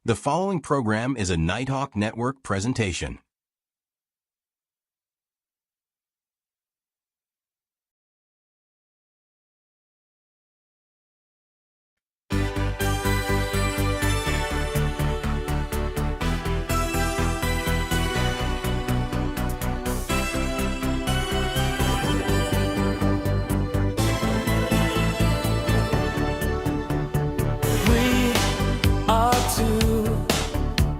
The following program is a Nighthawk Network presentation. We are two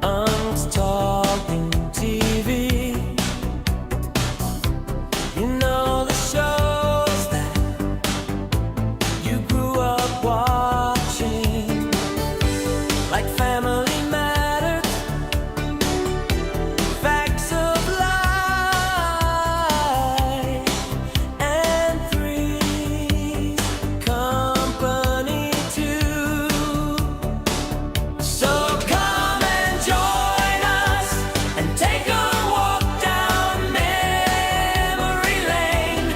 Unks Talking TV. You know the shows that you grew up watching, like Family Matters, Facts of Life, and Three's Company too. So come and join us and take a walk down memory lane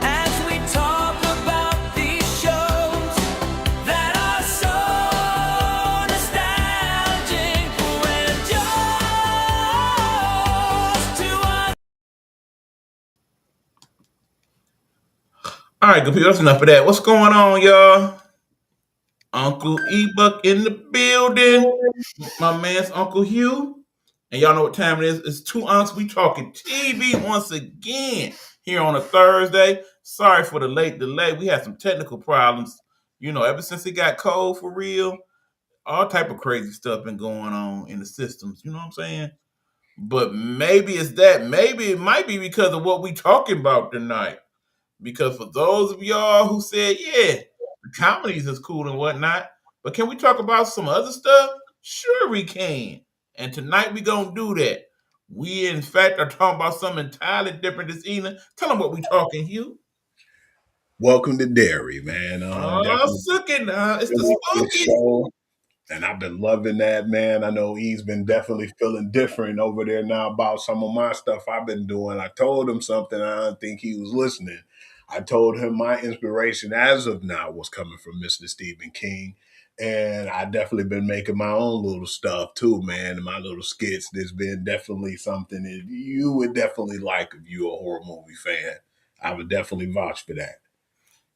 as we talk about these shows that are so nostalgic. We're just two us. All right, good people. That's enough of that. What's going on, y'all? Uncle E-Buck in the building. My man's Uncle Hugh. And y'all know what time it is. It's two unks. We talking TV once again here on a Thursday. Sorry for the late delay. We had some technical problems. You know, ever since it got cold for real, all type of crazy stuff been going on in the systems. You know what I'm saying? But maybe it's that. Maybe it might be because of what we talking about tonight. Because for those of y'all who said, yeah, the comedies is cool and whatnot, but can we talk about some other stuff? Sure we can. And tonight we gonna do that. We in fact are talking about something entirely different this evening. Tell them what we talking, Hugh. Welcome to Dairy, man. Oh, Definitely sucking now. It's the been up this spooky. show, and I've been loving that, man. I know he's been definitely feeling different over there now about some of my stuff I've been doing. I told him something. I don't think he was listening. I told him my inspiration as of now was coming from Mr. Stephen King. And I definitely been making my own little stuff too, man. And my little skits. There's been definitely something that you would definitely like if you're a horror movie fan. I would definitely vouch for that.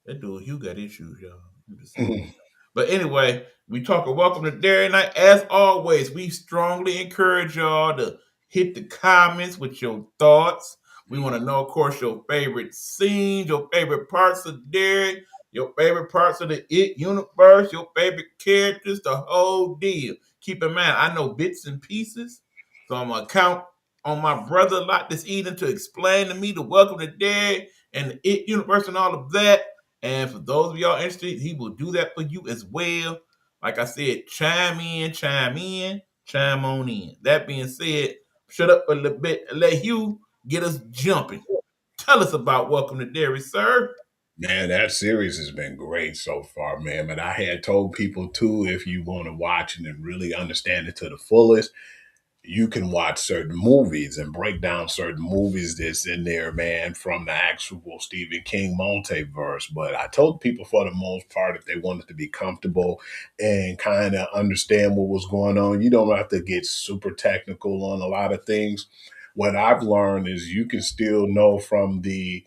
That dude Hugh got issues, y'all. I'm just saying. But anyway, we talk a welcome to Dairy Night. As always, we strongly encourage y'all to hit the comments with your thoughts. We want to know, of course, your favorite scenes, your favorite parts of Dairy, your favorite parts of the It universe, your favorite characters, the whole deal. Keep in mind, I know bits and pieces, so I'm gonna count on my brother a lot this evening to explain to me the welcome to Dairy and the It universe and all of that. And for those of y'all interested, he will do that for you as well. Like I said, chime in, chime on in. That being said, shut up a little bit and let Hugh get us jumping. Tell us about Welcome to Dairy, sir. Man, that series has been great so far, man. But I had told people too, if you want to watch it and really understand it to the fullest, you can watch certain movies and break down certain movies that's in there, man, from the actual Stephen King multiverse. But I told people for the most part, if they wanted to be comfortable and kind of understand what was going on, you don't have to get super technical on a lot of things. What I've learned is you can still know from the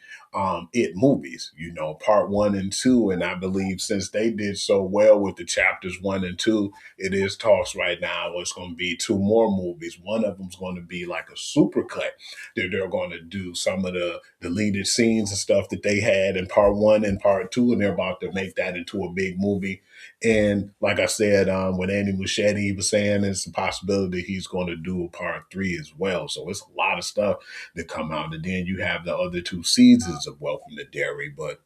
It movies, you know, part one and two. And I believe since they did so well with the chapters one and two, it is talks right now. It's going to be two more movies. One of them's going to be like a super cut. They're going to do some of the deleted scenes and stuff that they had in part one and part two, and they're about to make that into a big movie. And like I said, with Andy Muschietti, he was saying it's a possibility he's going to do a part three as well. So it's a lot of stuff that come out. And then you have the other two seasons of Welcome to Derry. But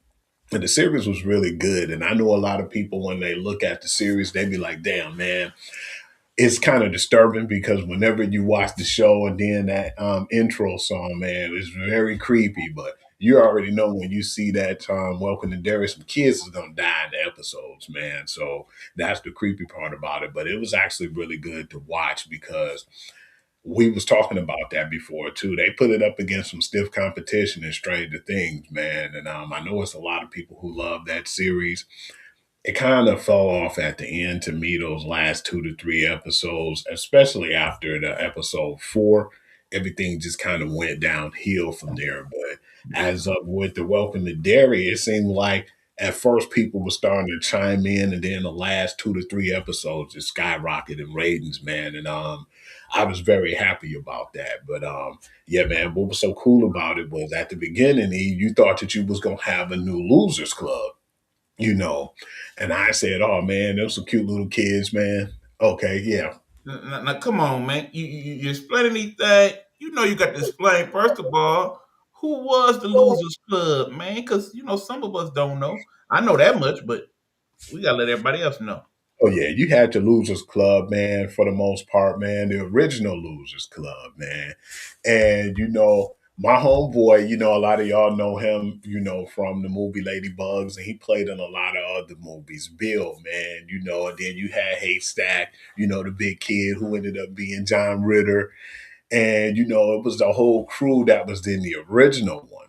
the series was really good. And I know a lot of people, when they look at the series, they be like, damn, man, it's kind of disturbing because whenever you watch the show and then that intro song, man, it's very creepy. But you already know when you see that Welcome to Derry, some kids is gonna die in the episodes, man. So that's the creepy part about it. But it was actually really good to watch because we was talking about that before too. They put it up against some stiff competition in Stranger Things, man. And I know it's a lot of people who love that series. it kind of fell off at the end to me, those last 2 to 3 episodes, especially after the episode 4. Everything just kind of went downhill from there. But as of with the Welcome to Dairy, it seemed like at first people were starting to chime in, and then the last 2 to 3 episodes just skyrocketed in ratings, man. And I was very happy about that. But yeah, man, what was so cool about it was at the beginning, you thought that you was gonna have a new losers club, you know. And I said, "Oh man, those some cute little kids, man." Okay, yeah. Now, come on, man. You explaining these things. You know you got to explain, first of all, who was the Losers Club, man? Because, some of us don't know. I know that much, but we got to let everybody else know. Oh yeah, you had your Losers Club, man, for the most part, man. The original Losers Club, man. And my homeboy, a lot of y'all know him, from the movie Ladybugs, and he played in a lot of other movies. Bill, man, and then you had Haystack, the big kid who ended up being John Ritter. And it was the whole crew that was in the original one.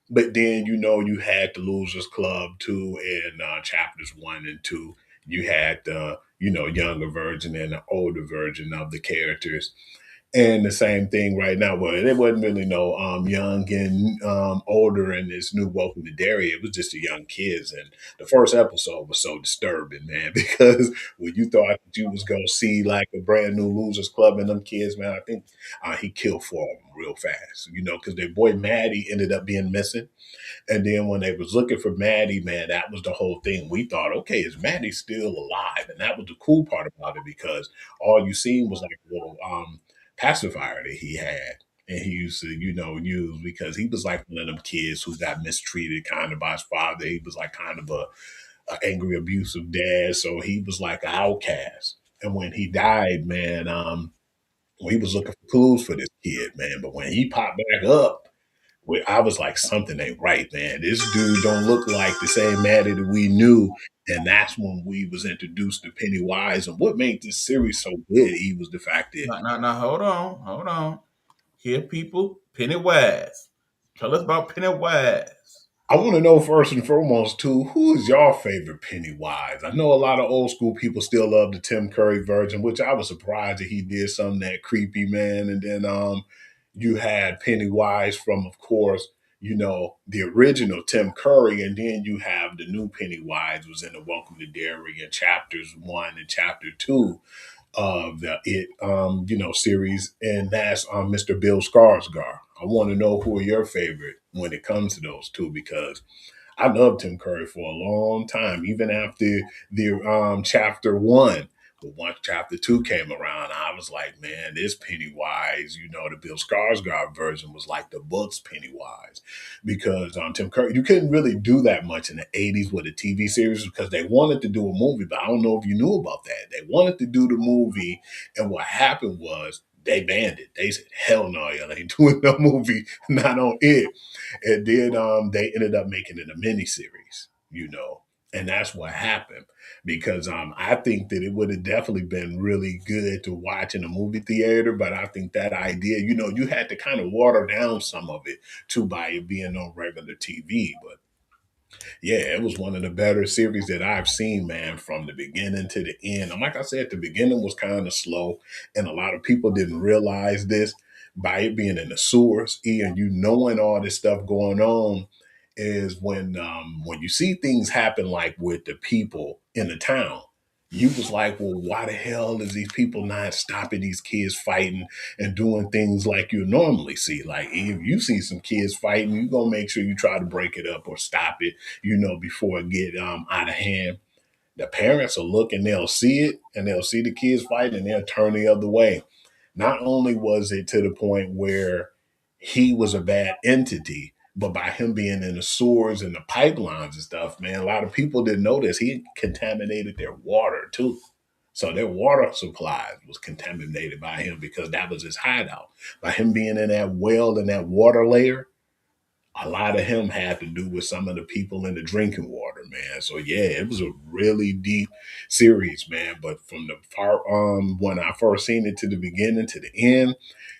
But then, you had the Losers Club too in chapters 1 and 2. You had the, younger version and the older version of the characters. And the same thing right now. Well, it wasn't really no young and older in this new Welcome to Dairy. It was just the young kids. And the first episode was so disturbing, man, because when you thought that you was gonna see like a brand new Losers Club and them kids, man, I think he killed 4 of them real fast, because their boy Maddie ended up being missing. And then when they was looking for Maddie, man, that was the whole thing. We thought, okay, is Maddie still alive? And that was the cool part about it because all you seen was like a little pacifier that he had. And he used to, use because he was like one of them kids who got mistreated kind of by his father. He was like kind of a angry, abusive dad. So he was like an outcast. And when he died, man, we was looking for clues for this kid, man. But when he popped back up, I was like, something ain't right, man. This dude don't look like the same Maddie that we knew. And that's when we was introduced to Pennywise. And what made this series so good, he was the fact that Now, hold on. Here, people, Pennywise. Tell us about Pennywise. I want to know first and foremost too, who is your favorite Pennywise? I know a lot of old school people still love the Tim Curry version, which I was surprised that he did something that creepy, man. And then you had Pennywise from, of course, the original Tim Curry, and then you have the new Pennywise was in the Welcome to Dairy in chapters 1 and chapter 2 of the series, and that's Mr. Bill Skarsgård. I want to know who are your favorite when it comes to those two because I loved Tim Curry for a long time, even after the chapter 1. But once chapter 2 came around, I was like, man, this Pennywise, the Bill Skarsgård version was like the books Pennywise. Because Tim Curry, you couldn't really do that much in the 80s with a TV series because they wanted to do a movie, but I don't know if you knew about that. They wanted to do the movie, and what happened was they banned it. They said, hell no, y'all ain't doing no movie, not on it. And then they ended up making it a miniseries, and that's what happened because I think that it would have definitely been really good to watch in a movie theater. But I think that idea, you had to kind of water down some of it too by it being on regular TV. But yeah, it was one of the better series that I've seen, man, from the beginning to the end. And like I said, the beginning was kind of slow, and a lot of people didn't realize this by it being in the sewers, and you knowing all this stuff going on is when you see things happen like with the people in the town. You was like, well, why the hell is these people not stopping these kids fighting and doing things like you normally see? Like if you see some kids fighting, you're gonna make sure you try to break it up or stop it, before it get out of hand. The parents will look and they'll see it and they'll see the kids fighting and they'll turn the other way. Not only was it to the point where he was a bad entity, but by him being in the sewers and the pipelines and stuff, man, a lot of people didn't notice he contaminated their water too. So their water supply was contaminated by him because that was his hideout. By him being in that well and that water layer, a lot of him had to do with some of the people in the drinking water, man. So yeah, it was a really deep series, man. But from the part when I first seen it to the beginning to the end,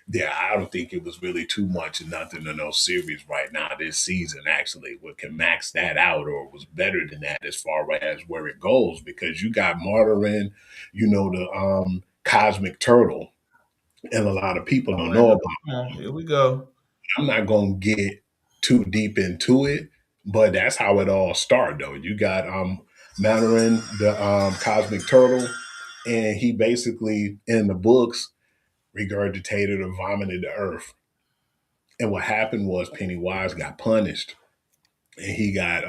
yeah, I don't think it was really too much of nothing in those series right now. This season actually what can max that out or was better than that as far as where it goes because you got Martyrin, the cosmic turtle, and a lot of people don't know Orlando, about. come on, here we go. I'm not gonna get too deep into it, but that's how it all started though. You got Mandarin, the cosmic turtle, and he basically in the books regurgitated or vomited the earth. And what happened was Pennywise got punished and he got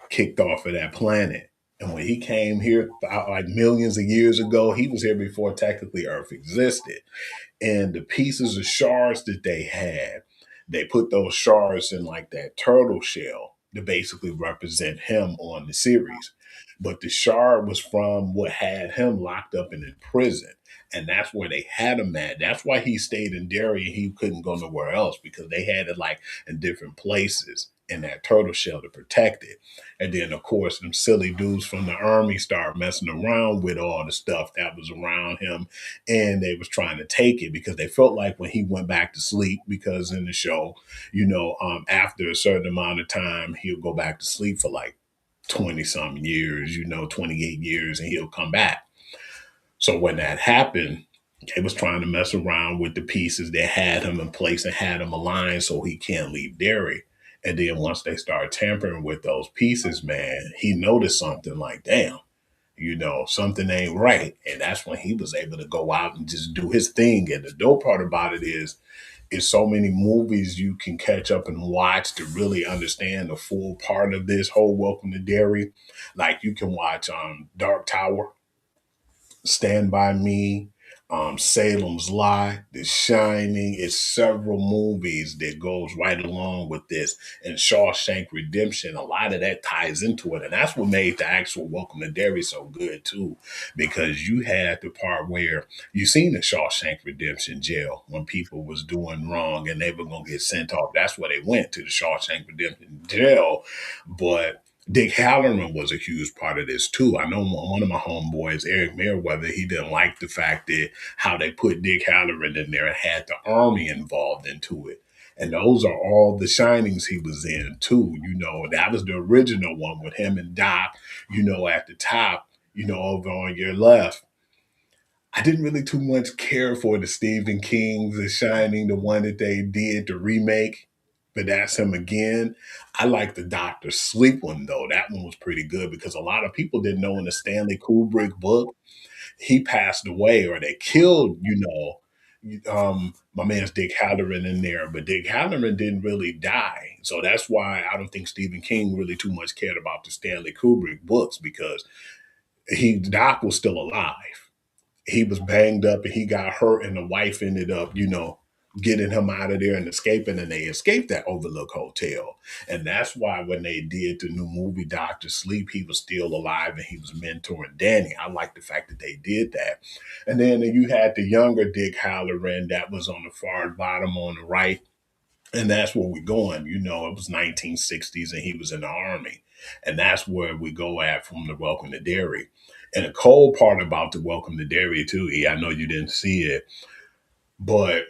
kicked off of that planet. And when he came here like millions of years ago, he was here before technically Earth existed. And the pieces of shards that they had, they put those shards in like that turtle shell to basically represent him on the series. But the shard was from what had him locked up and in prison. And that's where they had him at. That's why he stayed in Derry and he couldn't go nowhere else because they had it like in different places in that turtle shell to protect it. And then, of course, them silly dudes from the army started messing around with all the stuff that was around him and they was trying to take it because they felt like when he went back to sleep, because in the show, after a certain amount of time, he'll go back to sleep for like 20 something years, 28 years, and he'll come back. So when that happened, they was trying to mess around with the pieces that had him in place and had him aligned so he can't leave Derry. And then once they started tampering with those pieces, man, he noticed something like, damn, something ain't right. And that's when he was able to go out and just do his thing. And the dope part about it is so many movies you can catch up and watch to really understand the full part of this whole Welcome to Derry. Like you can watch Dark Tower, Stand By Me, Salem's Lot, The Shining. It's several movies that goes right along with this. And Shawshank Redemption, a lot of that ties into it. And that's what made the actual Welcome to Derry so good too. Because you had the part where you seen the Shawshank Redemption jail when people was doing wrong and they were going to get sent off. That's where they went, to the Shawshank Redemption jail. But Dick Halloran was a huge part of this too. I know one of my homeboys, Eric Merriweather, he didn't like the fact that how they put Dick Halloran in there and had the army involved into it. And those are all the shinings he was in too. That was the original one with him and Doc, at the top, over on your left. I didn't really too much care for the Stephen King's The Shining, the one that they did, the remake, but that's him again. I like the Doctor Sleep one though. That one was pretty good because a lot of people didn't know in the Stanley Kubrick book, he passed away or they killed, my man's Dick Halloran in there, but Dick Halloran didn't really die. So that's why I don't think Stephen King really too much cared about the Stanley Kubrick books because Doc was still alive. He was banged up and he got hurt and the wife ended up, getting him out of there and escaping and they escaped that Overlook Hotel. And that's why when they did the new movie Doctor Sleep, he was still alive and he was mentoring Danny. I like the fact that they did that. And then you had the younger Dick Halloran that was on the far bottom on the right. And that's where we're going. It was 1960s and he was in the army. And that's where we go at from the Welcome to Derry. And the cold part about the Welcome to Derry too, I know you didn't see it, but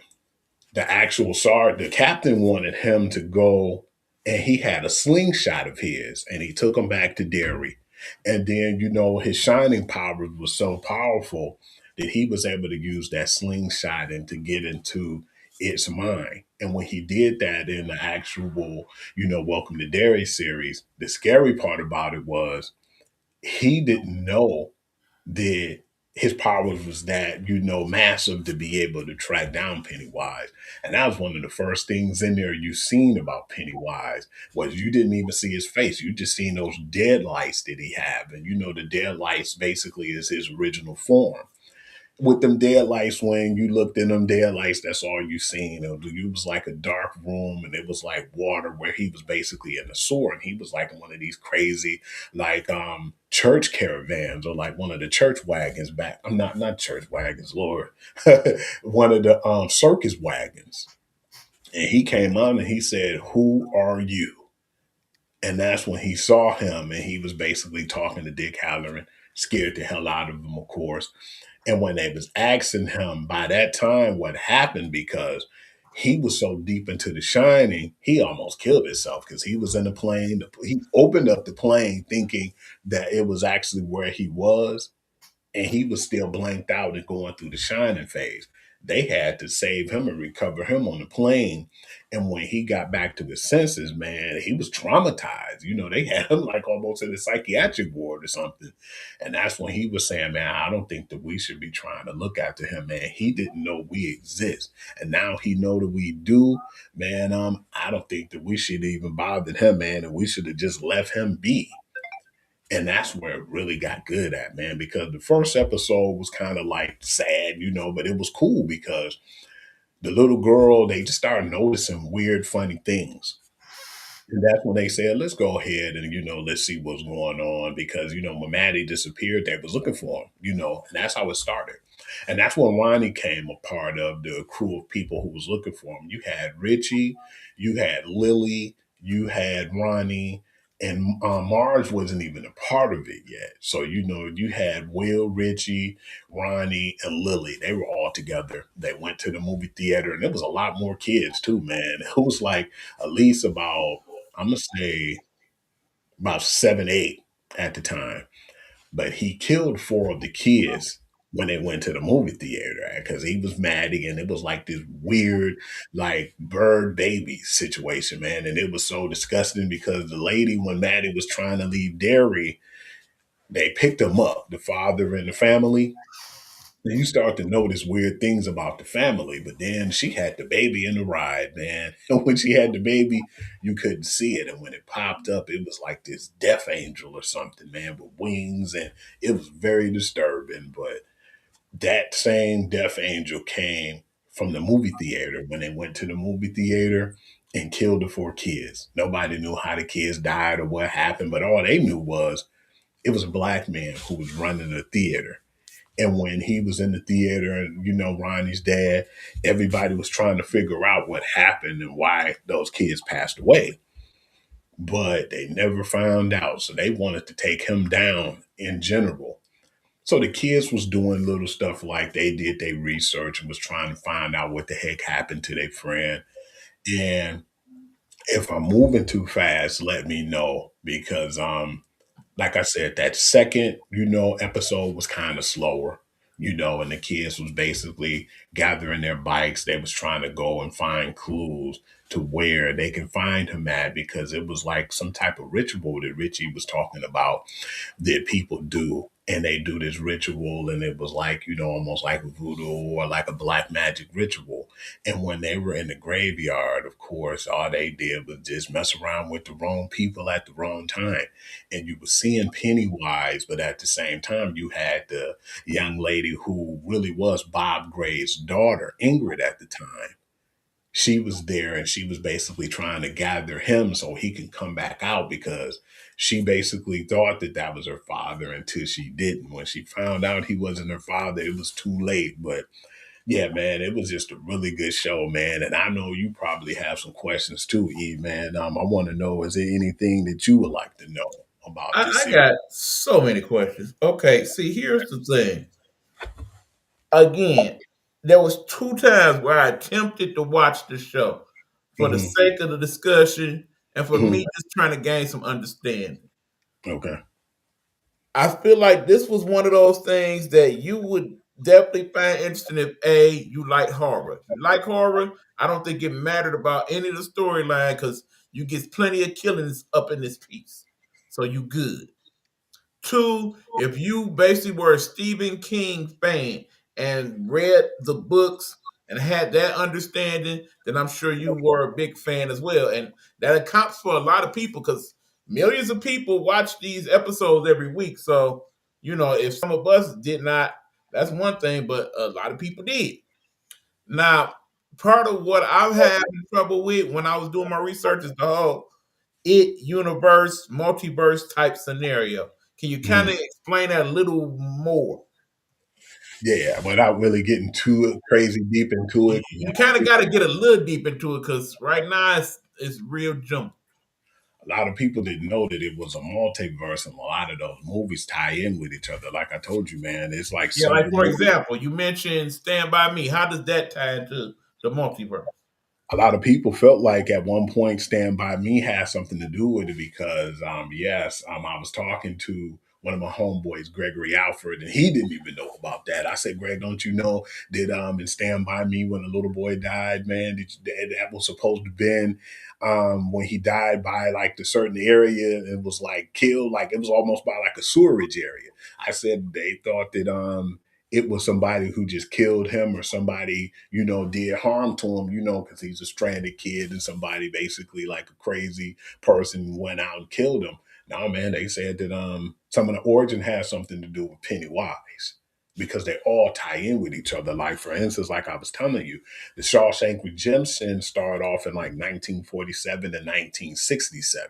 the actual sergeant, the captain wanted him to go and he had a slingshot of his and he took him back to Derry. And then, his shining powers was so powerful that he was able to use that slingshot and to get into its mind. And when he did that in the actual, Welcome to Derry series, the scary part about it was he didn't know that his powers was that, massive to be able to track down Pennywise. And that was one of the first things in there you seen about Pennywise was you didn't even see his face. You just seen those dead lights that he have. And the dead lights basically is his original form. With them dead lights, when you looked in them dead lights, that's all you seen. It was like a dark room and it was like water where he was basically in a sewer and he was like in one of these crazy like church caravans or like one of the church wagons back. I'm not church wagons, Lord. One of the circus wagons. And he came on and he said, "Who are you?" And that's when he saw him and he was basically talking to Dick Halloran, scared the hell out of him, of course. And when they was asking him by that time what happened, because he was so deep into The Shining, he almost killed himself because he was in the plane. He opened up the plane thinking that it was actually where he was, and he was still blanked out and going through the shining phase. They had to save him and recover him on the plane. And when he got back to his senses, man, he was traumatized. They had him like almost in a psychiatric ward or something. And that's when he was saying, man, I don't think that we should be trying to look after him, man. He didn't know we exist. And now he know that we do, man. I don't think that we should even bother him, man. And we should have just left him be. And that's where it really got good at, man, because the first episode was kind of like sad, but it was cool because the little girl, they just started noticing weird, funny things. And that's when they said, let's go ahead and, let's see what's going on. Because, when Maddie disappeared, they was looking for him, and that's how it started. And that's when Ronnie came a part of the crew of people who was looking for him. You had Richie, you had Lily, you had Ronnie, and Marge wasn't even a part of it yet. So, you had Will, Richie, Ronnie, and Lily. They were all together. They went to the movie theater, and there was a lot more kids too, man. It was like at least about, I'm gonna say about 7, 8 at the time. But he killed 4 of the kids when they went to the movie theater because he was mad again. It was like this weird, like bird baby situation, man. And it was so disgusting because the lady, when Maddie was trying to leave dairy, they picked him up, the father and the family. And you start to notice weird things about the family, but then she had the baby in the ride, man. And when she had the baby, you couldn't see it. And when it popped up, it was like this death angel or something, man, with wings. And it was very disturbing. But that same death angel came from the movie theater when they went to the movie theater and killed the 4 kids. Nobody knew how the kids died or what happened, but all they knew was it was a black man who was running the theater. And when he was in the theater and, Ronnie's dad, everybody was trying to figure out what happened and why those kids passed away. But they never found out. So they wanted to take him down in general. So the kids was doing little stuff like they did their research and was trying to find out what the heck happened to their friend. And if I'm moving too fast, let me know because like I said, that second, episode was kind of slower, and the kids was basically gathering their bikes. They was trying to go and find clues to where they can find him at because it was like some type of ritual that Richie was talking about that people do. And they do this ritual, and it was like, almost like voodoo or like a black magic ritual. And when they were in the graveyard, of course, all they did was just mess around with the wrong people at the wrong time. And you were seeing Pennywise, but at the same time, you had the young lady who really was Bob Gray's daughter, Ingrid, at the time. She was there and she was basically trying to gather him so he can come back out because she basically thought that that was her father until she didn't. When she found out he wasn't her father, it was too late. But yeah, man, it was just a really good show, man. And I know you probably have some questions too, Eve, man. I want to know, is there anything that you would like to know about this I series? got so many questions. Okay, see, here's the thing. Again, there was 2 times where I attempted to watch the show for the Hmm. sake of the discussion and for Hmm. me just trying to gain some understanding. Okay. I feel like this was one of those things that you would definitely find interesting if you like horror. If you like horror, I don't think it mattered about any of the storyline because you get plenty of killings up in this piece, so you good. 2, if you basically were a Stephen King fan and read the books and had that understanding, then I'm sure you were a big fan as well. And that accounts for a lot of people because millions of people watch these episodes every week. So, if some of us did not, that's one thing, but a lot of people did. Now, part of what I've had trouble with when I was doing my research is the whole universe, multiverse type scenario. Can you kind Mhm. of explain that a little more? Yeah, without really getting too crazy deep into it. You kind of got to get a little deep into it because right now it's real jump. A lot of people didn't know that it was a multiverse, and a lot of those movies tie in with each other. Like I told you, man, it's like Yeah, like several for movies. example, you mentioned Stand By Me. How does that tie into the multiverse? A lot of people felt like at one point Stand By Me had something to do with it because, yes, I was talking to one of my homeboys, Gregory Alford, and he didn't even know about that. I said, Greg, don't you know that in Stand By Me when the little boy died, man, that was supposed to been when he died by like the certain area and it was like killed, like it was almost by like a sewerage area. I said they thought that it was somebody who just killed him or somebody, did harm to him, because he's a stranded kid and somebody basically like a crazy person went out and killed him. No, man, they said that some of the origin has something to do with Pennywise because they all tie in with each other. Like, for instance, like I was telling you, the Shawshank Redemption started off in like 1947 and 1967.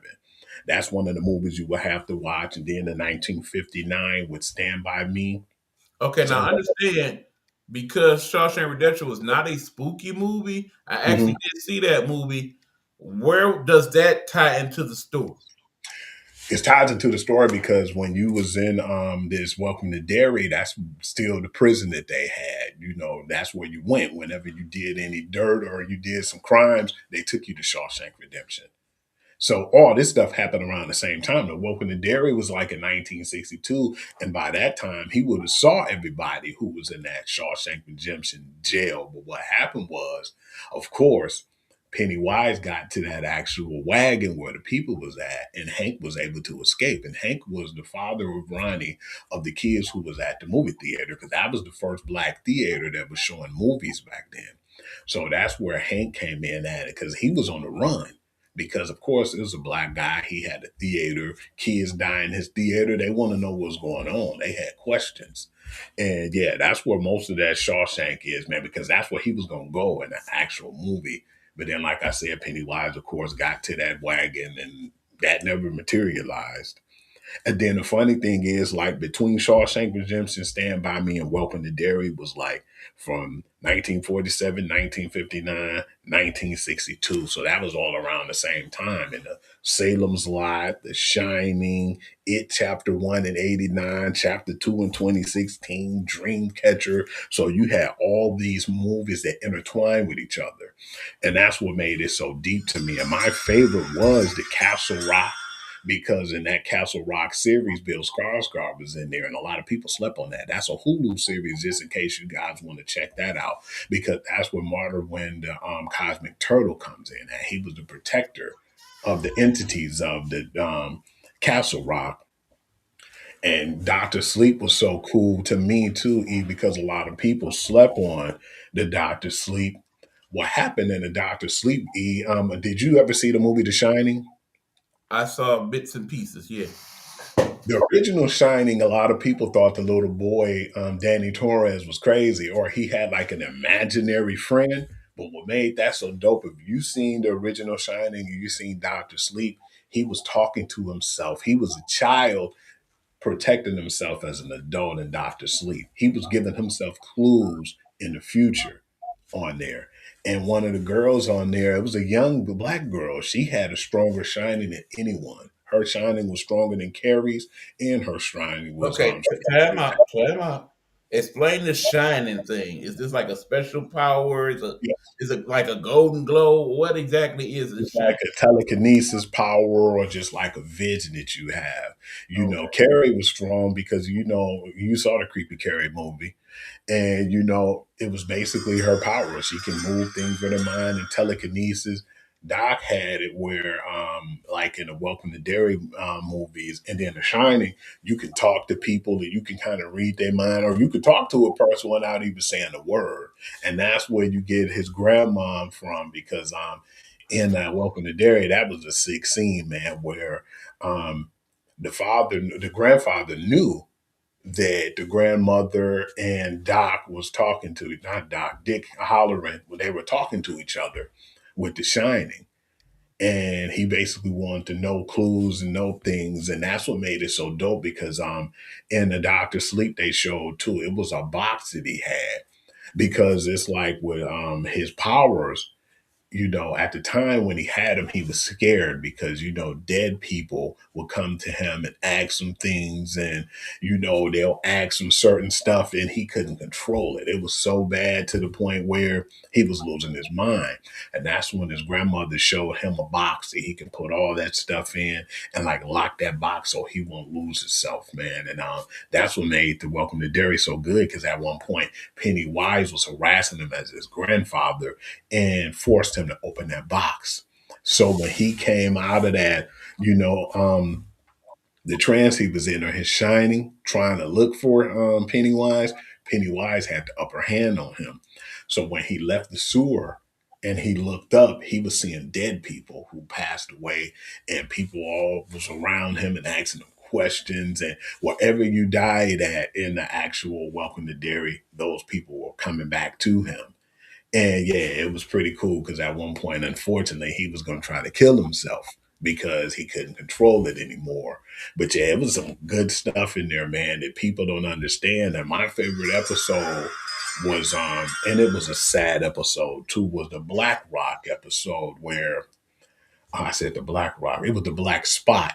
That's one of the movies you will have to watch. And then in 1959 with Stand By Me. Okay, now So, I understand because Shawshank Redemption was not a spooky movie. I mhm. actually did see that movie. Where does that tie into the story? It's tied into the story because when you was in this Welcome to Derry, that's still the prison that they had. That's where you went whenever you did any dirt or you did some crimes. They took you to Shawshank Redemption. So all this stuff happened around the same time. The Welcome to Derry was like in 1962, and by that time he would have saw everybody who was in that Shawshank Redemption jail. But what happened was, of course, Pennywise got to that actual wagon where the people was at, and Hank was able to escape. And Hank was the father of Ronnie, of the kids who was at the movie theater, because that was the first black theater that was showing movies back then. So that's where Hank came in at it because he was on the run. Because of course it was a black guy. He had a theater, kids dying in his theater. They want to know what's going on. They had questions. And yeah, that's where most of that Shawshank is, man, because that's where he was gonna go in the actual movie. But then, like I said, Pennywise, of course, got to that wagon and that never materialized. And then the funny thing is, like between Shawshank Redemption, Stand By Me, and Welcome to Derry was like from 1947, 1959, 1962. So that was all around the same time. And the Salem's Lot, The Shining, It Chapter 1 in 89, Chapter 2 in 2016, Dreamcatcher. So you had all these movies that intertwine with each other. And that's what made it so deep to me. And my favorite was the Castle Rock because in that Castle Rock series, Bill Skarsgård was in there, and a lot of people slept on that. That's a Hulu series, just in case you guys want to check that out, because that's where Martyr when the Cosmic Turtle comes in, and he was the protector of the entities of the Castle Rock. And Doctor Sleep was so cool to me too, because a lot of people slept on the Doctor Sleep. What happened in the Doctor Sleep? Did you ever see the movie The Shining? I saw bits and pieces. Yeah. The original Shining, a lot of people thought the little boy, Danny Torres, was crazy or he had like an imaginary friend. But what made that so dope, if you seen the original Shining and you seen Doctor Sleep, he was talking to himself. He was a child protecting himself as an adult in Doctor Sleep. He was giving himself clues in the future on there. And one of the girls on there, it was a young black girl. She had a stronger shining than anyone. Her shining was stronger than Carrie's, and her shining was Okay, stronger time than out. Time out. Explain the shining thing. Is this like a special power? yeah, Is it like a golden glow? What exactly is the it's shine? like a telekinesis power or just like a vision that you have. Okay. Carrie was strong because you saw the creepy Carrie movie. And it was basically her power. She can move things with her mind and telekinesis. Doc had it where, like in the Welcome to Derry movies, and then The Shining, you can talk to people and you can kind of read their mind, or you could talk to a person without even saying a word. And that's where you get his grandmom from, because in Welcome to Derry, that was a sick scene, man, where um, the grandfather knew that the grandmother and Doc was talking to, not Doc, Dick Halloran, when they were talking to each other with The Shining. And he basically wanted to know clues and know things. And that's what made it so dope because in the Doctor Sleep they showed too, it was a box that he had because it's like with his powers, at the time when he had him, he was scared because, dead people would come to him and ask him things, and, they'll ask him certain stuff, and he couldn't control it. It was so bad to the point where he was losing his mind. And that's when his grandmother showed him a box that he could put all that stuff in and like lock that box so he won't lose himself, man. And that's what made the Welcome to Derry so good, because at one point, Pennywise was harassing him as his grandfather and forced him to open that box. So when he came out of that, the trance he was in, or his shining, trying to look for Pennywise, Pennywise had the upper hand on him. So when he left the sewer and he looked up, he was seeing dead people who passed away, and people all was around him and asking him questions. And wherever you died at in the actual Welcome to Derry, those people were coming back to him. And yeah, it was pretty cool because at one point, unfortunately, he was going to try to kill himself because he couldn't control it anymore. But yeah, it was some good stuff in there, man, that people don't understand. And my favorite episode was, and it was a sad episode too, was the Black Rock episode where, I said the Black Rock, it was the Black Spot,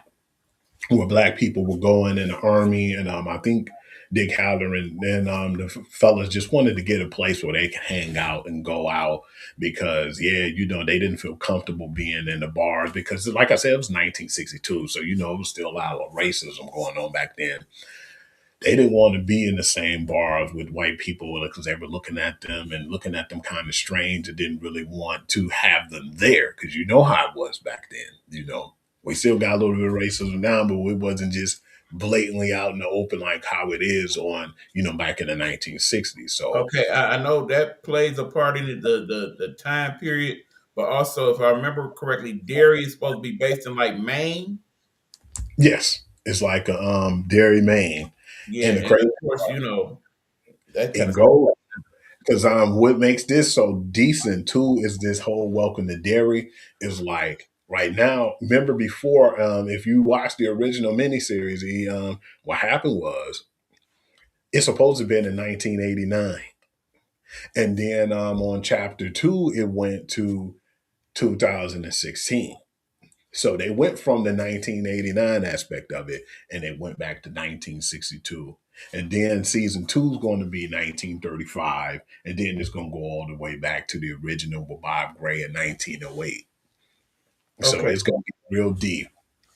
where black people were going in the army, and I think Dick Halloran and the fellas just wanted to get a place where they could hang out and go out because, yeah, they didn't feel comfortable being in the bars because, like I said, it was 1962, so it was still a lot of racism going on back then. They didn't want to be in the same bars with white people because they were looking at them kind of strange and didn't really want to have them there because you know how it was back then. We still got a little bit of racism now, but it wasn't just blatantly out in the open like how it is on, back in the 1960s. So Okay, I know that plays a part in the time period, but also, if I remember correctly, Derry is supposed to be based in like Maine. yes, it's like a Dairy Maine. Yeah, And the and crazy of course, that kind it of. goes because what makes this so decent too is this whole Welcome to Derry is like right now. Remember before, if you watch the original miniseries, what happened was it's supposed to have been in 1989, and then on chapter two it went to 2016. So they went from the 1989 aspect of it and they went back to 1962. And then season two is going to be 1935. And then it's going to go all the way back to the original with Bob Gray in 1908. So Okay, it's going to be real deep.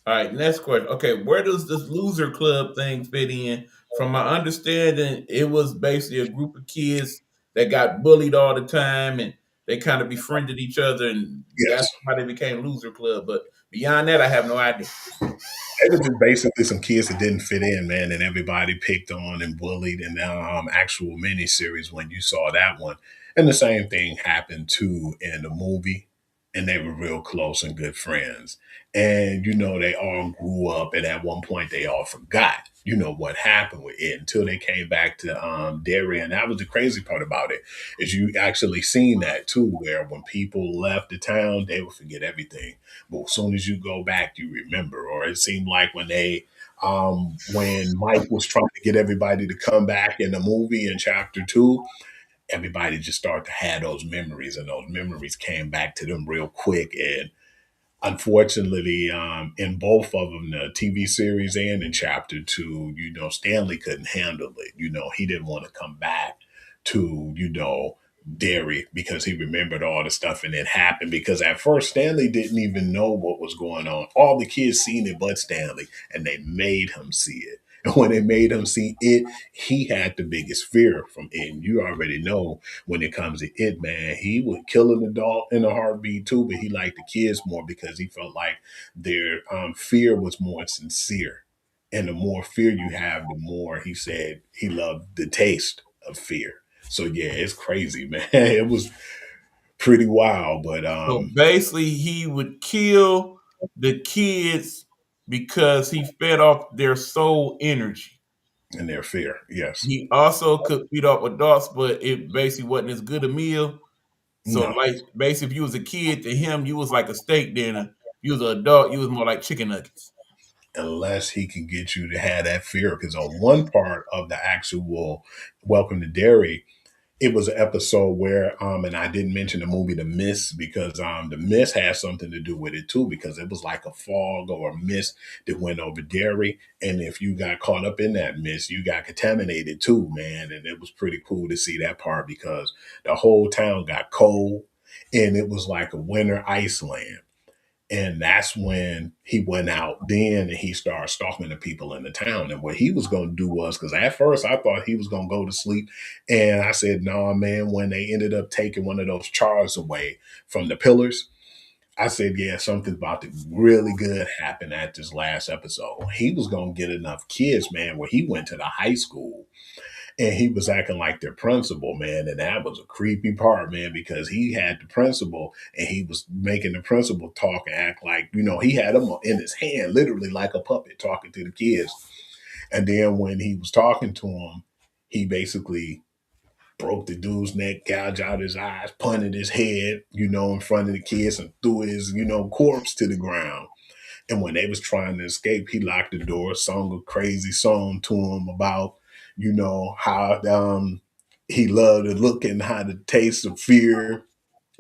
all right. Next question. Okay, where does this loser club thing fit in? From my understanding, it was basically a group of kids that got bullied all the time, and they kind of befriended each other, and that's Yes. how they became loser club. But beyond that, I have no idea. It was just basically some kids that didn't fit in, man, and everybody picked on and bullied in the actual miniseries when you saw that one. And the same thing happened too in the movie, and they were real close and good friends. And they all grew up, and at one point they all forgot, what happened with it until they came back to Derry. And that was the crazy part about it, is you actually seen that too, where when people left the town, they would forget everything. But as soon as you go back, you remember. Or it seemed like when Mike was trying to get everybody to come back in the movie in chapter two, everybody just started to have those memories, and those memories came back to them real quick. And unfortunately, in both of them, the TV series and in chapter two, Stanley couldn't handle it. He didn't want to come back to, Derry because he remembered all the stuff and it happened because at first Stanley didn't even know what was going on. All the kids seen it but Stanley, and they made him see it. And when they made him see it, he had the biggest fear from it. And you already know when it comes to it, man, he would kill an adult in a heartbeat too, but he liked the kids more because he felt like their fear was more sincere. And the more fear you have, the more he said he loved the taste of fear. So yeah, it's crazy, man. It was pretty wild, but So basically, he would kill the kids because he fed off their soul energy. and their fear, yes. He also could feed off adults, but it basically wasn't as good a meal. So, No, like, basically, if you was a kid to him, you was like a steak dinner. You was an adult, you was more like chicken nuggets. unless he can get you to have that fear. Because on one part of the actual Welcome to Derry, it was an episode where and I didn't mention the movie The Mist because the mist has something to do with it too, because it was like a fog or a mist that went over Derry. And if you got caught up in that mist, you got contaminated too, man. And it was pretty cool to see that part because the whole town got cold and it was like a winter Iceland. And that's when he went out then and he started stalking the people in the town. And what he was going to do was, because at first I thought he was going to go to sleep. And I said, no, nah, man, when they ended up taking one of those jars away from the pillars, I said, yeah, something's about to really good happen at this last episode. He was going to get enough kids, man, where he went to the high school and he was acting like their principal, man. And that was a creepy part, man, because he had the principal and he was making the principal talk and act like, he had him in his hand, literally like a puppet talking to the kids. And then when he was talking to him, he basically broke the dude's neck, gouged out his eyes, punted his head, in front of the kids and threw his, corpse to the ground. And when they was trying to escape, he locked the door, sung a crazy song to him about, how he loved the look and how the taste of fear.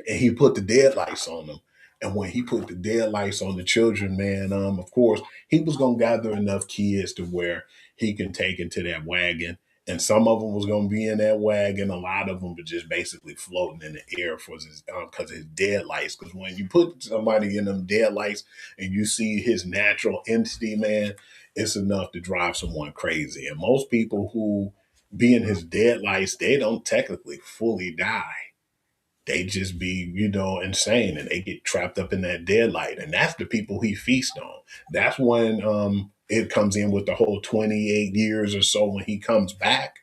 And he put the deadlights on them. And when he put the deadlights on the children, man, of course, he was gonna gather enough kids to where he can take into that wagon. And some of them was gonna be in that wagon. A lot of them were just basically floating in the air for his because his deadlights. Because when you put somebody in them deadlights and you see his natural entity, man, it's enough to drive someone crazy. And most people who be in his deadlights, they don't technically fully die, they just be, insane and they get trapped up in that deadlight. And that's the people he feasts on. That's when it comes in with the whole 28 years or so when he comes back.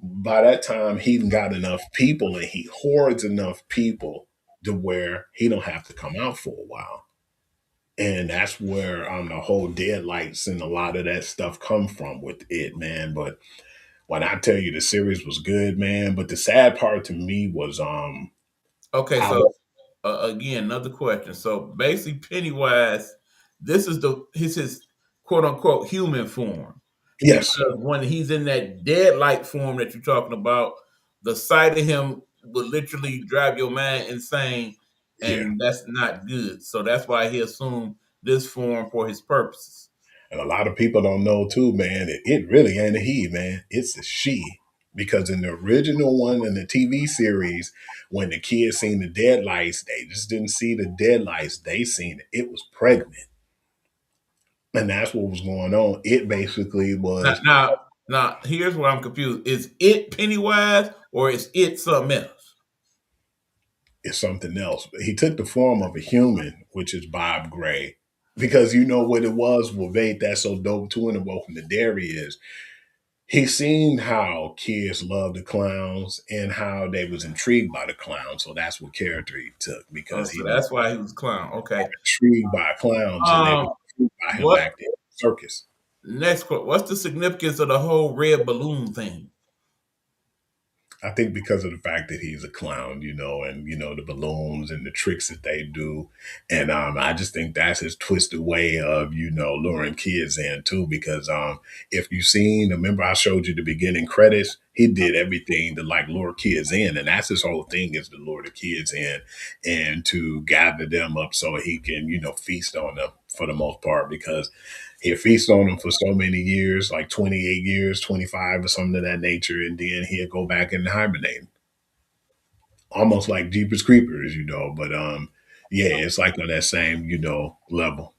By that time, he got enough people and he hoards enough people to where he don't have to come out for a while. And that's where the whole deadlights and a lot of that stuff come from with it, man. But when I tell you the series was good, man, but the sad part to me was Okay, I so again, another question. So basically, Pennywise, this is his quote unquote human form, yes, because when he's in that dead-like form that you're talking about, the sight of him would literally drive your mind insane, yeah. and that's not good. So that's why he assumed this form for his purposes. And a lot of people don't know too, man. It really ain't a he, man. It's a she. Because in the original one in the TV series, when the kids seen the deadlights, they just didn't see the deadlights. They seen it was pregnant. And that's what was going on. It basically Now, was now, now, here's where I'm confused: is it Pennywise or is it something else? it's something else. He took the form of a human, which is Bob Gray. Because you know what it was, what made that so dope too in the Welcome to Dairy is he seen how kids loved the clowns and how they was intrigued by the clowns. So that's what character he took Oh, because so he was that's why he was a clown. Okay. intrigued by clowns and they were Um, intrigued by him what back then in the circus. next? What's the significance of the whole red balloon thing? I think because of the fact that he's a clown, and the balloons and the tricks that they do, and I just think that's his twisted way of luring kids in too. Because if you seen, remember I showed you the beginning credits, he did everything to like lure kids in, and that's his whole thing is to lure the kids in and to gather them up so he can feast on them for the most part because he'll feast on them for so many years, like 28 years, 25 or something of that nature, and then he'll go back and hibernate. Almost like Jeepers Creepers, but yeah, it's like on that same, level.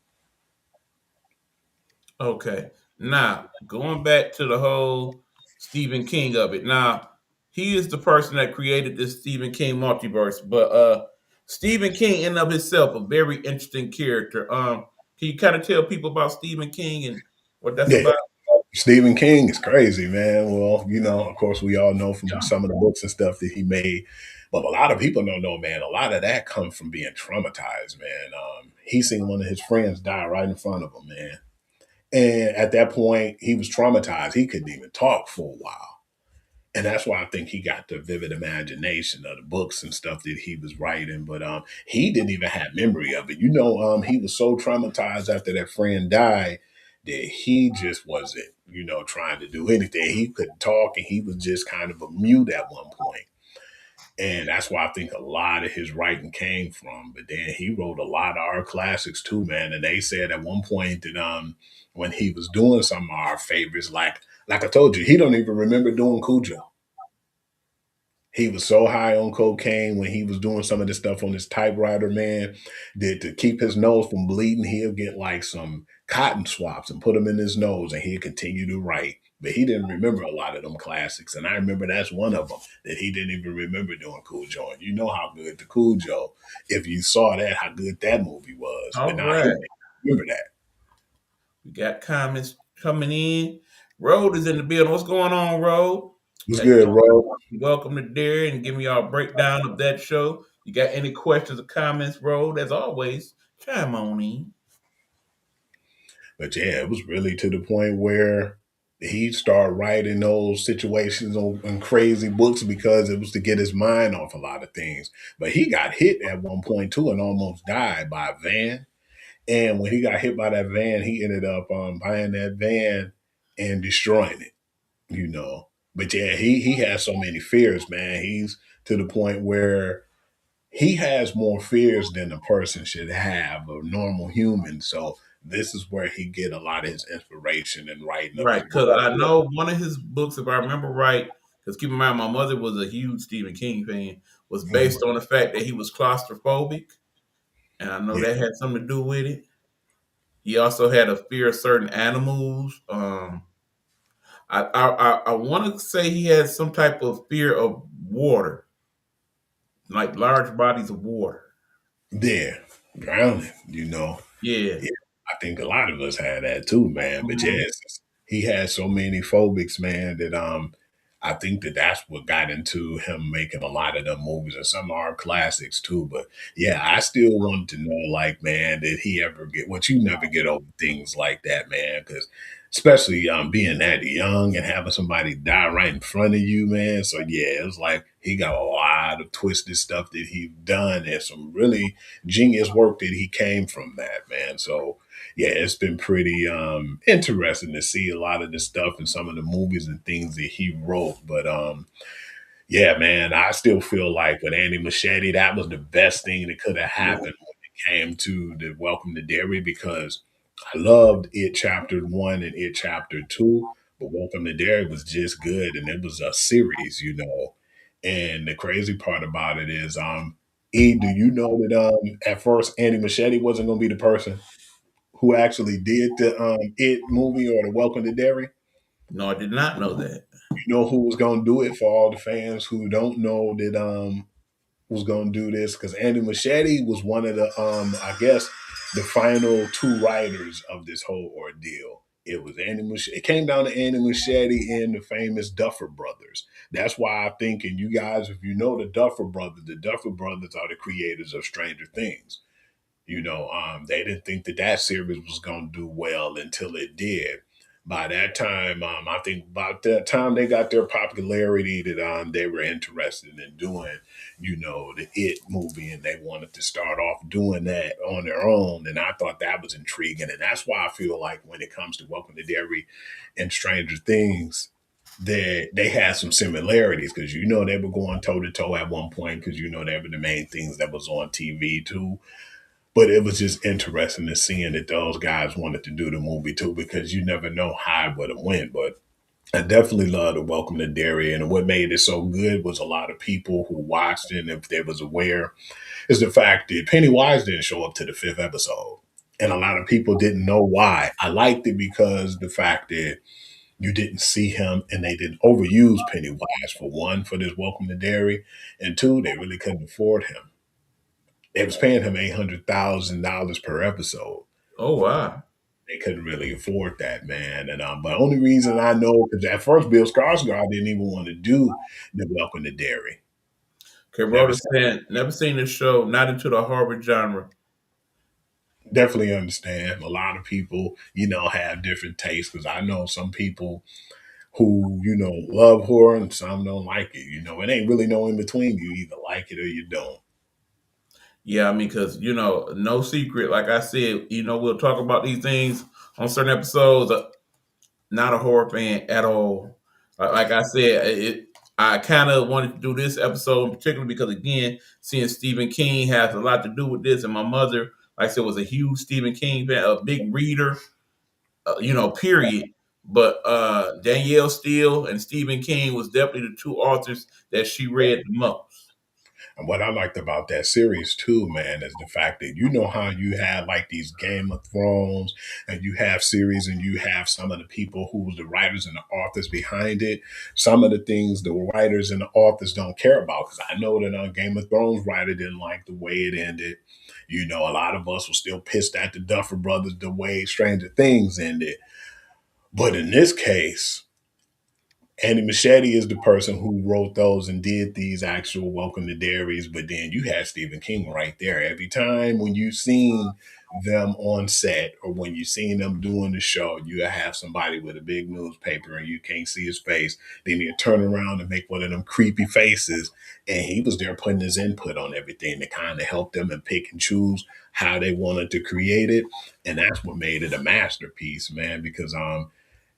Okay. Now, going back to the whole Stephen King of it. Now, he is the person that created this Stephen King multiverse, but Stephen King in of himself a very interesting character. Can you kind of tell people about Stephen King and what that's Yeah. about? Stephen King is crazy, man. Well, of course, we all know from some of the books and stuff that he made, but a lot of people don't know, man. A lot of that comes from being traumatized, man. He seen one of his friends die right in front of him, man. And at that point, he was traumatized. He couldn't even talk for a while. And that's why I think he got the vivid imagination of the books and stuff that he was writing. But he didn't even have memory of it. He was so traumatized after that friend died. that he just wasn't, trying to do anything. He couldn't talk and he was just kind of a mute at one point. And that's why I think a lot of his writing came from. But then he wrote a lot of our classics too, man. And they said at one point that when he was doing some of our favorites, like I told you, he don't even remember doing Cujo. He was so high on cocaine when he was doing some of this stuff on his typewriter, man, that to keep his nose from bleeding, he'll get like some cotton swabs and put them in his nose and he'll continue to write. But he didn't remember a lot of them classics. And I remember that's one of them that he didn't even remember doing Cujo. And you know how good the Cujo, if you saw that, how good that movie was. All But now he right. didn't remember that. We got comments coming in. Road is in the building. What's going on, Road? What's How you good, doing? bro? Welcome to Dairy and give me y'all a breakdown of that show. You got any questions or comments, Road? As always, chime on in. But yeah, it was really to the point where he started writing those situations on crazy books because it was to get his mind off a lot of things. But he got hit at one point too and almost died by a van. And when he got hit by that van, he ended up buying that van and destroying it, you know. But yeah, he has so many fears, man. He's to the point where he has more fears than a person should have, a normal human. So this is where he get a lot of his inspiration in writing of the Right, book. because I know one of his books, if I remember right, because keep in mind my mother was a huge Stephen King fan, was Mhm. based on the fact that he was claustrophobic, and I know Yeah, that had something to do with it. He also had a fear of certain animals. I want to say he had some type of fear of water, like large bodies of water. yeah, drowning. You know, Yeah. yeah, I think a lot of us had that too, man. But Mhm. yes, he had so many phobics, man, that I think that that's what got into him making a lot of them movies and some of our classics too. But yeah, I still want to know, like, man, did he ever get what you never get over things like that, man? Because especially being that young and having somebody die right in front of you, man. So yeah, it was like he got a lot of twisted stuff that he done and some really genius work that he came from that, man. So yeah, it's been pretty interesting to see a lot of the stuff and some of the movies and things that he wrote. But yeah, man, I still feel like with Andy Machete, that was the best thing that could have happened when it came to the Welcome to Derry because I loved it chapter one and it chapter two, but Welcome to Derry was just good and it was a series, you know. And the crazy part about it is, E, do you know that at first Andy Machete wasn't gonna be the person who actually did the It movie or the Welcome to Derry? No, I did not know that. You know who was gonna do it for all the fans who don't know that was gonna do this? Because Andy Machete was one of the I guess the final two writers of this whole ordeal. It was Andy Machete. It came down to Andy Machete and the famous Duffer Brothers. That's why I think, and you guys, if you know the Duffer Brothers are the creators of Stranger Things. You know, they didn't think that that series was going to do well until it did. By that time, I think about that time they got their popularity that they were interested in doing, you know, the It movie, and they wanted to start off doing that on their own. And I thought that was intriguing, and that's why I feel like when it comes to Welcome to Derry and Stranger Things, they had some similarities because you know they were going toe to toe at one point because you know they were the main things that was on TV too, but it was just interesting to seeing that those guys wanted to do the movie too, because you never know how it would have went. But I definitely love the Welcome to Derry, and what made it so good was a lot of people who watched it, and if they was aware, is the fact that Pennywise didn't show up to the fifth episode, and a lot of people didn't know why. I liked it because the fact that you didn't see him, and they didn't overuse Pennywise for one for this Welcome to Derry, and two, they really couldn't afford him. They was paying him $800,000 per episode. Oh wow. They couldn't really afford that, man. And but only reason I know because at first Bill Skarsgård didn't even want to do the Welcome to Derry. Okay, Never Rhoda said, never seen this show, not into the horror genre. definitely understand. A lot of people, you know, have different tastes because I know some people who, you know, love horror and some don't like it. You know, it ain't really no in between. You either like it or you don't. Yeah, I mean, because, no secret, like I said, we'll talk about these things on certain episodes. Not a horror fan at all. Like I said, I kind of wanted to do this episode in particular because, again, seeing Stephen King has a lot to do with this, and my mother, like I said, was a huge Stephen King fan, a big reader, period. But Danielle Steele and Stephen King was definitely the two authors that she read the most. And what I liked about that series too, man, is the fact that you know how you have like these Game of Thrones and you have series and you have some of the people who's the writers and the authors behind it. Some of the things the writers and the authors don't care about. Because I know that on Game of Thrones writer didn't like the way it ended. You know, a lot of us were still pissed at the Duffer Brothers the way Stranger Things ended. But in this case, Andy Machete is the person who wrote those and did these actual Welcome to Dairies, but then you had Stephen King right there. Every time when you seen them on set or when you seen them doing the show, you have somebody with a big newspaper and you can't see his face. Then you turn around and make one of them creepy faces. And he was there putting his input on everything to kind of help them and pick and choose how they wanted to create it. And that's what made it a masterpiece, man, because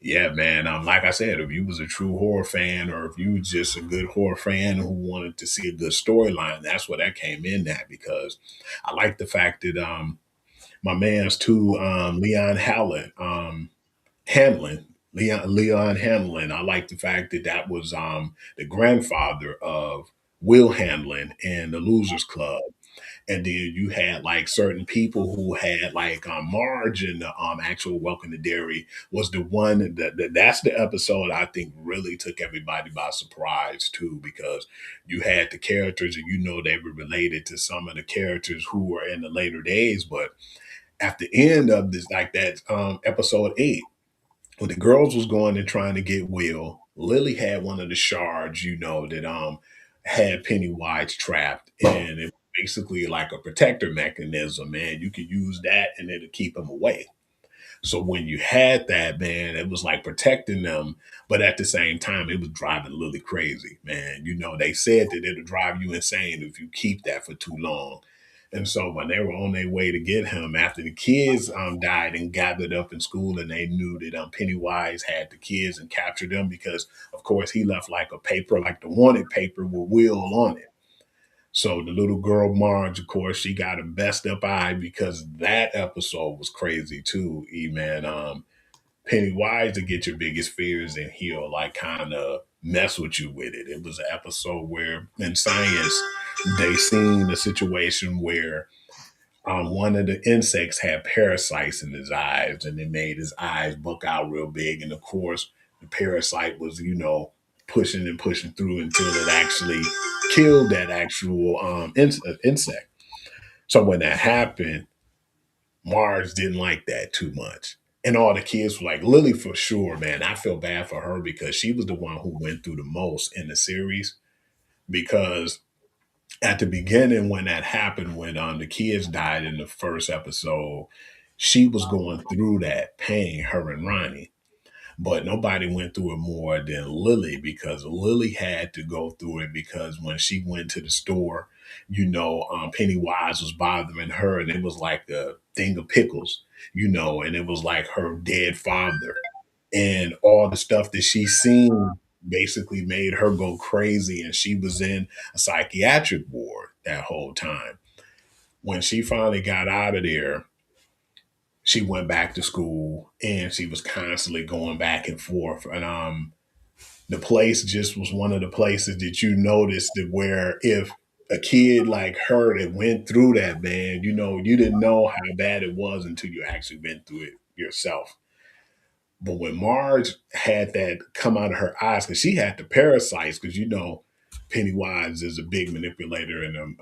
yeah, man. Like I said, if you was a true horror fan, or if you was just a good horror fan who wanted to see a good storyline, that's what that came in at. Because I like the fact that my man's too Leon Hallen, Leon Hanlon. I like the fact that that was the grandfather of Will Hanlon and the Losers Club. And then you had like certain people who had like Marge and the actual Welcome to Dairy was the one that's the episode I think really took everybody by surprise too, because you had the characters and you know they were related to some of the characters who were in the later days. But at the end of this, like that episode 8, when the girls was going and trying to get Will, Lily had one of the shards, you know, that had Pennywise trapped, and it was basically like a protector mechanism, man. You could use that and it'll keep him away. So when you had that, man, it was like protecting them, but at the same time, it was driving Lily crazy, man. You know, they said that it'll drive you insane if you keep that for too long. And so when they were on their way to get him, after the kids died and gathered up in school, and they knew that Pennywise had the kids and captured them because, of course, he left like a paper, like the wanted paper with Will on it. So the little girl Marge, of course, she got a best up eye because that episode was crazy too. Man, Pennywise to get your biggest fears, and he'll like kind of mess with you with it. It was an episode where in science they seen a situation where one of the insects had parasites in his eyes, and it made his eyes buck out real big. And of course, the parasite was, you know, pushing and pushing through until it actually killed that actual insect. So when that happened, Mars didn't like that too much. And all the kids were like, Lily for sure, man. I feel bad for her because she was the one who went through the most in the series. Because at the beginning, when that happened, when the kids died in the first episode, she was going through that pain, her and Ronnie. But nobody went through it more than Lily, because Lily had to go through it because when she went to the store, you know, Pennywise was bothering her, and it was like a thing of pickles, you know, and it was like her dead father, and all the stuff that she seen basically made her go crazy, and she was in a psychiatric ward that whole time. When she finally got out of there, she went back to school and she was constantly going back and forth. And the place just was one of the places that you noticed that where if a kid like her that went through that, man, you know, you didn't know how bad it was until you actually went through it yourself. But when Marge had that come out of her eyes, because she had the parasites, because you know Pennywise is a big manipulator, and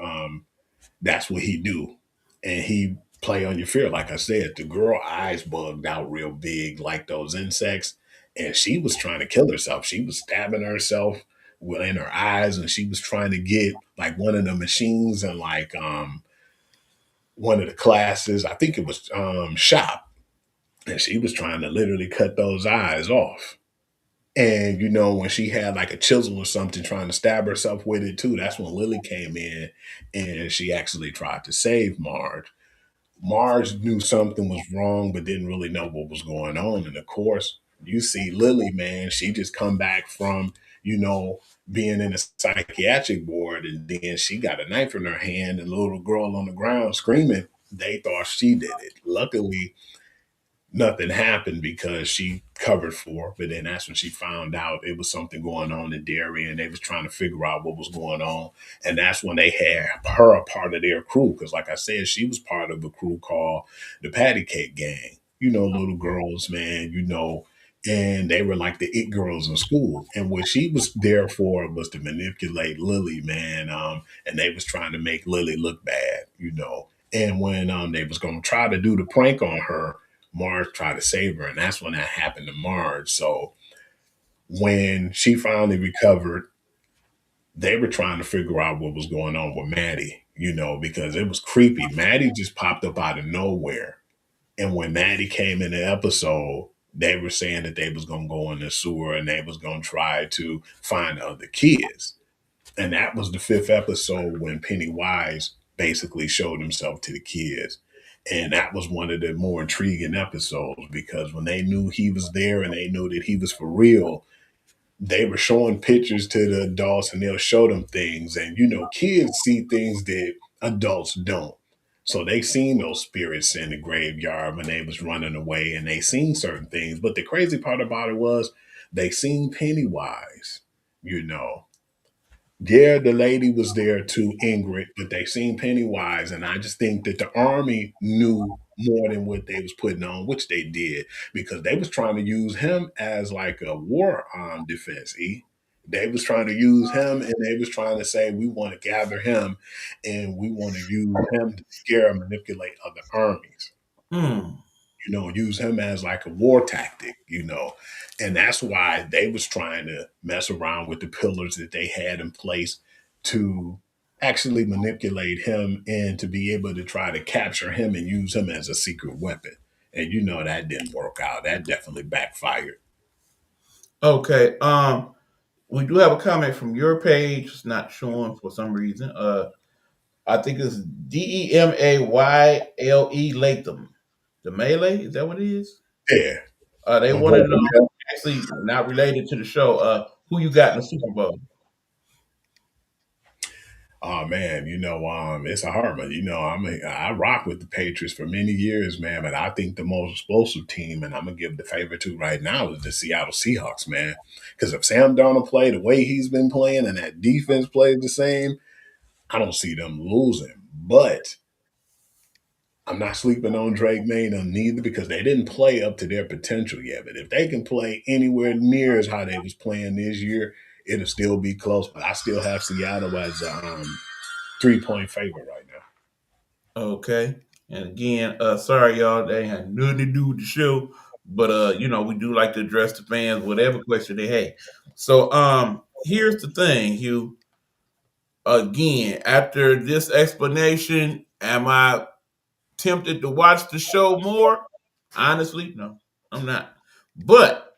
that's what he do. And he play on your fear. Like I said, the girl eyes bugged out real big like those insects. And she was trying to kill herself. She was stabbing herself in her eyes, and she was trying to get like one of the machines and like one of the classes. I think it was shop. And she was trying to literally cut those eyes off. And you know, when she had like a chisel or something trying to stab herself with it too, that's when Lily came in and she actually tried to save Marge. Marge knew something was wrong, but didn't really know what was going on. And of course, you see Lily, man, she just come back from, you know, being in a psychiatric ward, and then she got a knife in her hand, and the little girl on the ground screaming. They thought she did it. Luckily, nothing happened because she covered for it. But then that's when she found out it was something going on in Derry, and they was trying to figure out what was going on. And that's when they had her a part of their crew. Because like I said, she was part of a crew called the Patty Cake Gang. You know, little girls, man, you know, and they were like the it girls in school. And what she was there for was to manipulate Lily, man. And they was trying to make Lily look bad, you know. And when they was gonna try to do the prank on her, Marge tried to save her, and that's when that happened to Marge. So when she finally recovered, they were trying to figure out what was going on with Maddie, you know, because it was creepy. Maddie just popped up out of nowhere. And when Maddie came in the episode, they were saying that they was gonna go in the sewer and they was gonna try to find other kids. And that was the fifth episode when Pennywise basically showed himself to the kids. And that was one of the more intriguing episodes because when they knew he was there and they knew that he was for real, they were showing pictures to the adults and they'll show them things. And, you know, kids see things that adults don't. So they seen those spirits in the graveyard when they was running away and they seen certain things. But the crazy part about it was they seen Pennywise, you know. Yeah, the lady was there too, Ingrid, but they seen Pennywise, and I just think that the army knew more than what they was putting on, which they did, because they was trying to use him as like a war defense. They was trying to use him, and they was trying to say we want to gather him, and we want to use him to scare and manipulate other armies, Hmm. you know, use him as like a war tactic, you know. And that's why they was trying to mess around with the pillars that they had in place to actually manipulate him and to be able to try to capture him and use him as a secret weapon. And you know that didn't work out. That definitely backfired. Okay. We do have a comment from your page. It's not showing for some reason. I think it's Demayle Latham. The Melee, is that what it is? Yeah. They I'm wanted to know, hoping. actually not related to the show, who you got in the Super Bowl. Oh man, you know, it's a hard one. You know, I rock with the Patriots for many years, man, but I think the most explosive team, and I'm gonna give the favorite to right now, is the Seattle Seahawks, man. Because if Sam Darnold played the way he's been playing and that defense played the same, I don't see them losing. But I'm not sleeping on Drake May neither because they didn't play up to their potential yet. But if they can play anywhere near as how they was playing this year, it'll still be close. But I still have Seattle as a 3-point favorite right now. Okay. And again, sorry y'all, they had nothing to do with the show, but we do like to address the fans whatever question they have. So here's the thing, Hugh. Again, after this explanation, am I tempted to watch the show more? Honestly, no, I'm not. But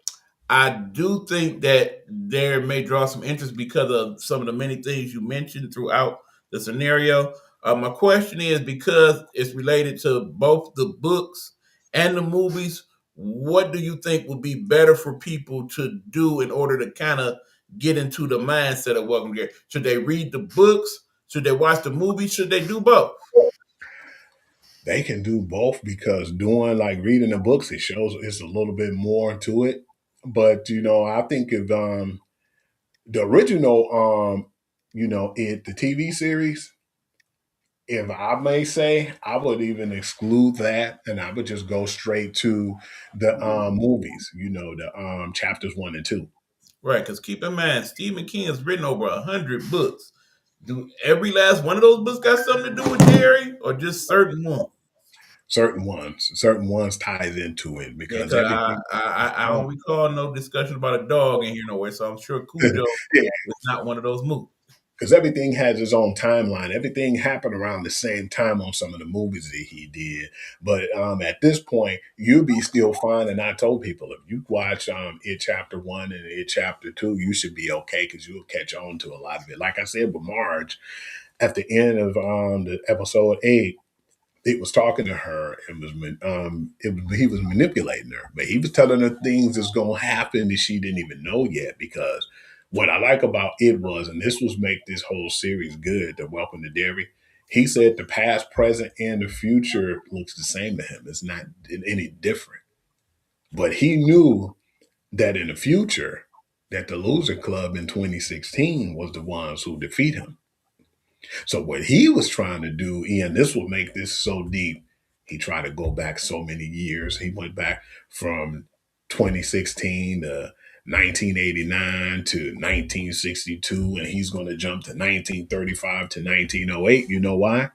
I do think that there may draw some interest because of some of the many things you mentioned throughout the scenario. My question is because it's related to both the books and the movies, what do you think would be better for people to do in order to kind of get into the mindset of Welcome to Gary? Should they read the books? Should they watch the movies? Should they do both? They can do both because doing like reading the books, it shows it's a little bit more to it. But you know, I think if the original you know, the TV series, if I may say, I would even exclude that and I would just go straight to the movies, you know, the chapters 1 and 2. Right, because keep in mind, Stephen King has written over 100 books. Do every last one of those books got something to do with Jerry, or just certain ones? Certain ones ties into it Yeah, because because I, everything. I I don't recall no discussion about a dog in here nowhere, so I'm sure Cujo Yeah, is not one of those movies. because everything has its own timeline. Everything happened around the same time on some of the movies that he did. But at this point, you'll be still fine. And I told people if you watch it chapter 1 and it chapter 2, you should be okay because you'll catch on to a lot of it. Like I said with Marge, at the end of the episode 8, it was talking to her and he was manipulating her, but he was telling her things that's gonna happen that she didn't even know yet. Because what I like about it was, and this was make this whole series good, the Welcome to Dairy. He said the past, present, and the future looks the same to him. It's not any different. But he knew that in the future, that the Loser Club in 2016 was the ones who defeat him. So what he was trying to do, Ian, this will make this so deep. He tried to go back so many years. He went back from 2016 to 1989 to 1962, and he's going to jump to 1935 to 1908. You know why?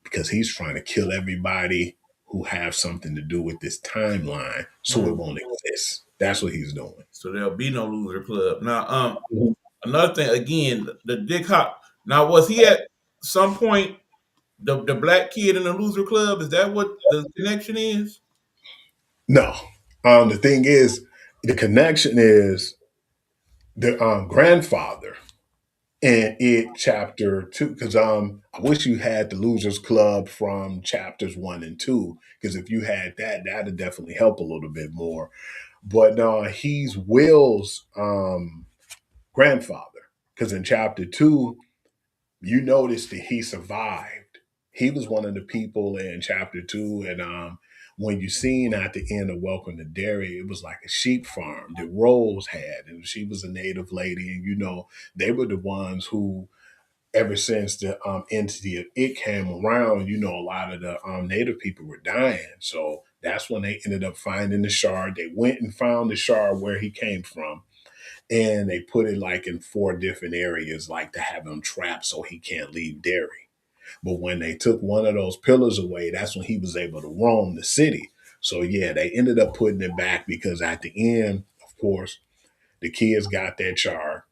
Because he's trying to kill everybody who have something to do with this timeline, so it won't exist. That's what he's doing. So there'll be no loser club. Now, Mhm. another thing again, the Dick Hop. Now, was he at some point the black kid in the loser club? Is that what the connection is? No. The thing is, the connection is the grandfather in it chapter two. Because I wish you had the Losers Club from chapters 1 and 2. Because if you had that, that'd definitely help a little bit more. But he's Will's grandfather. Because in chapter 2, you notice that he survived. He was one of the people in chapter 2, and when you seen at the end of Welcome to Dairy, it was like a sheep farm that Rose had, and she was a native lady, and they were the ones who, ever since the entity of it came around, a lot of the native people were dying. So that's when they ended up finding the shard. They went and found the shard where he came from, and they put it like in 4 different areas, like to have him trapped so he can't leave Derry. But when they took one of those pillars away, that's when he was able to roam the city. So yeah, they ended up putting it back because at the end, of course, the kids got that char.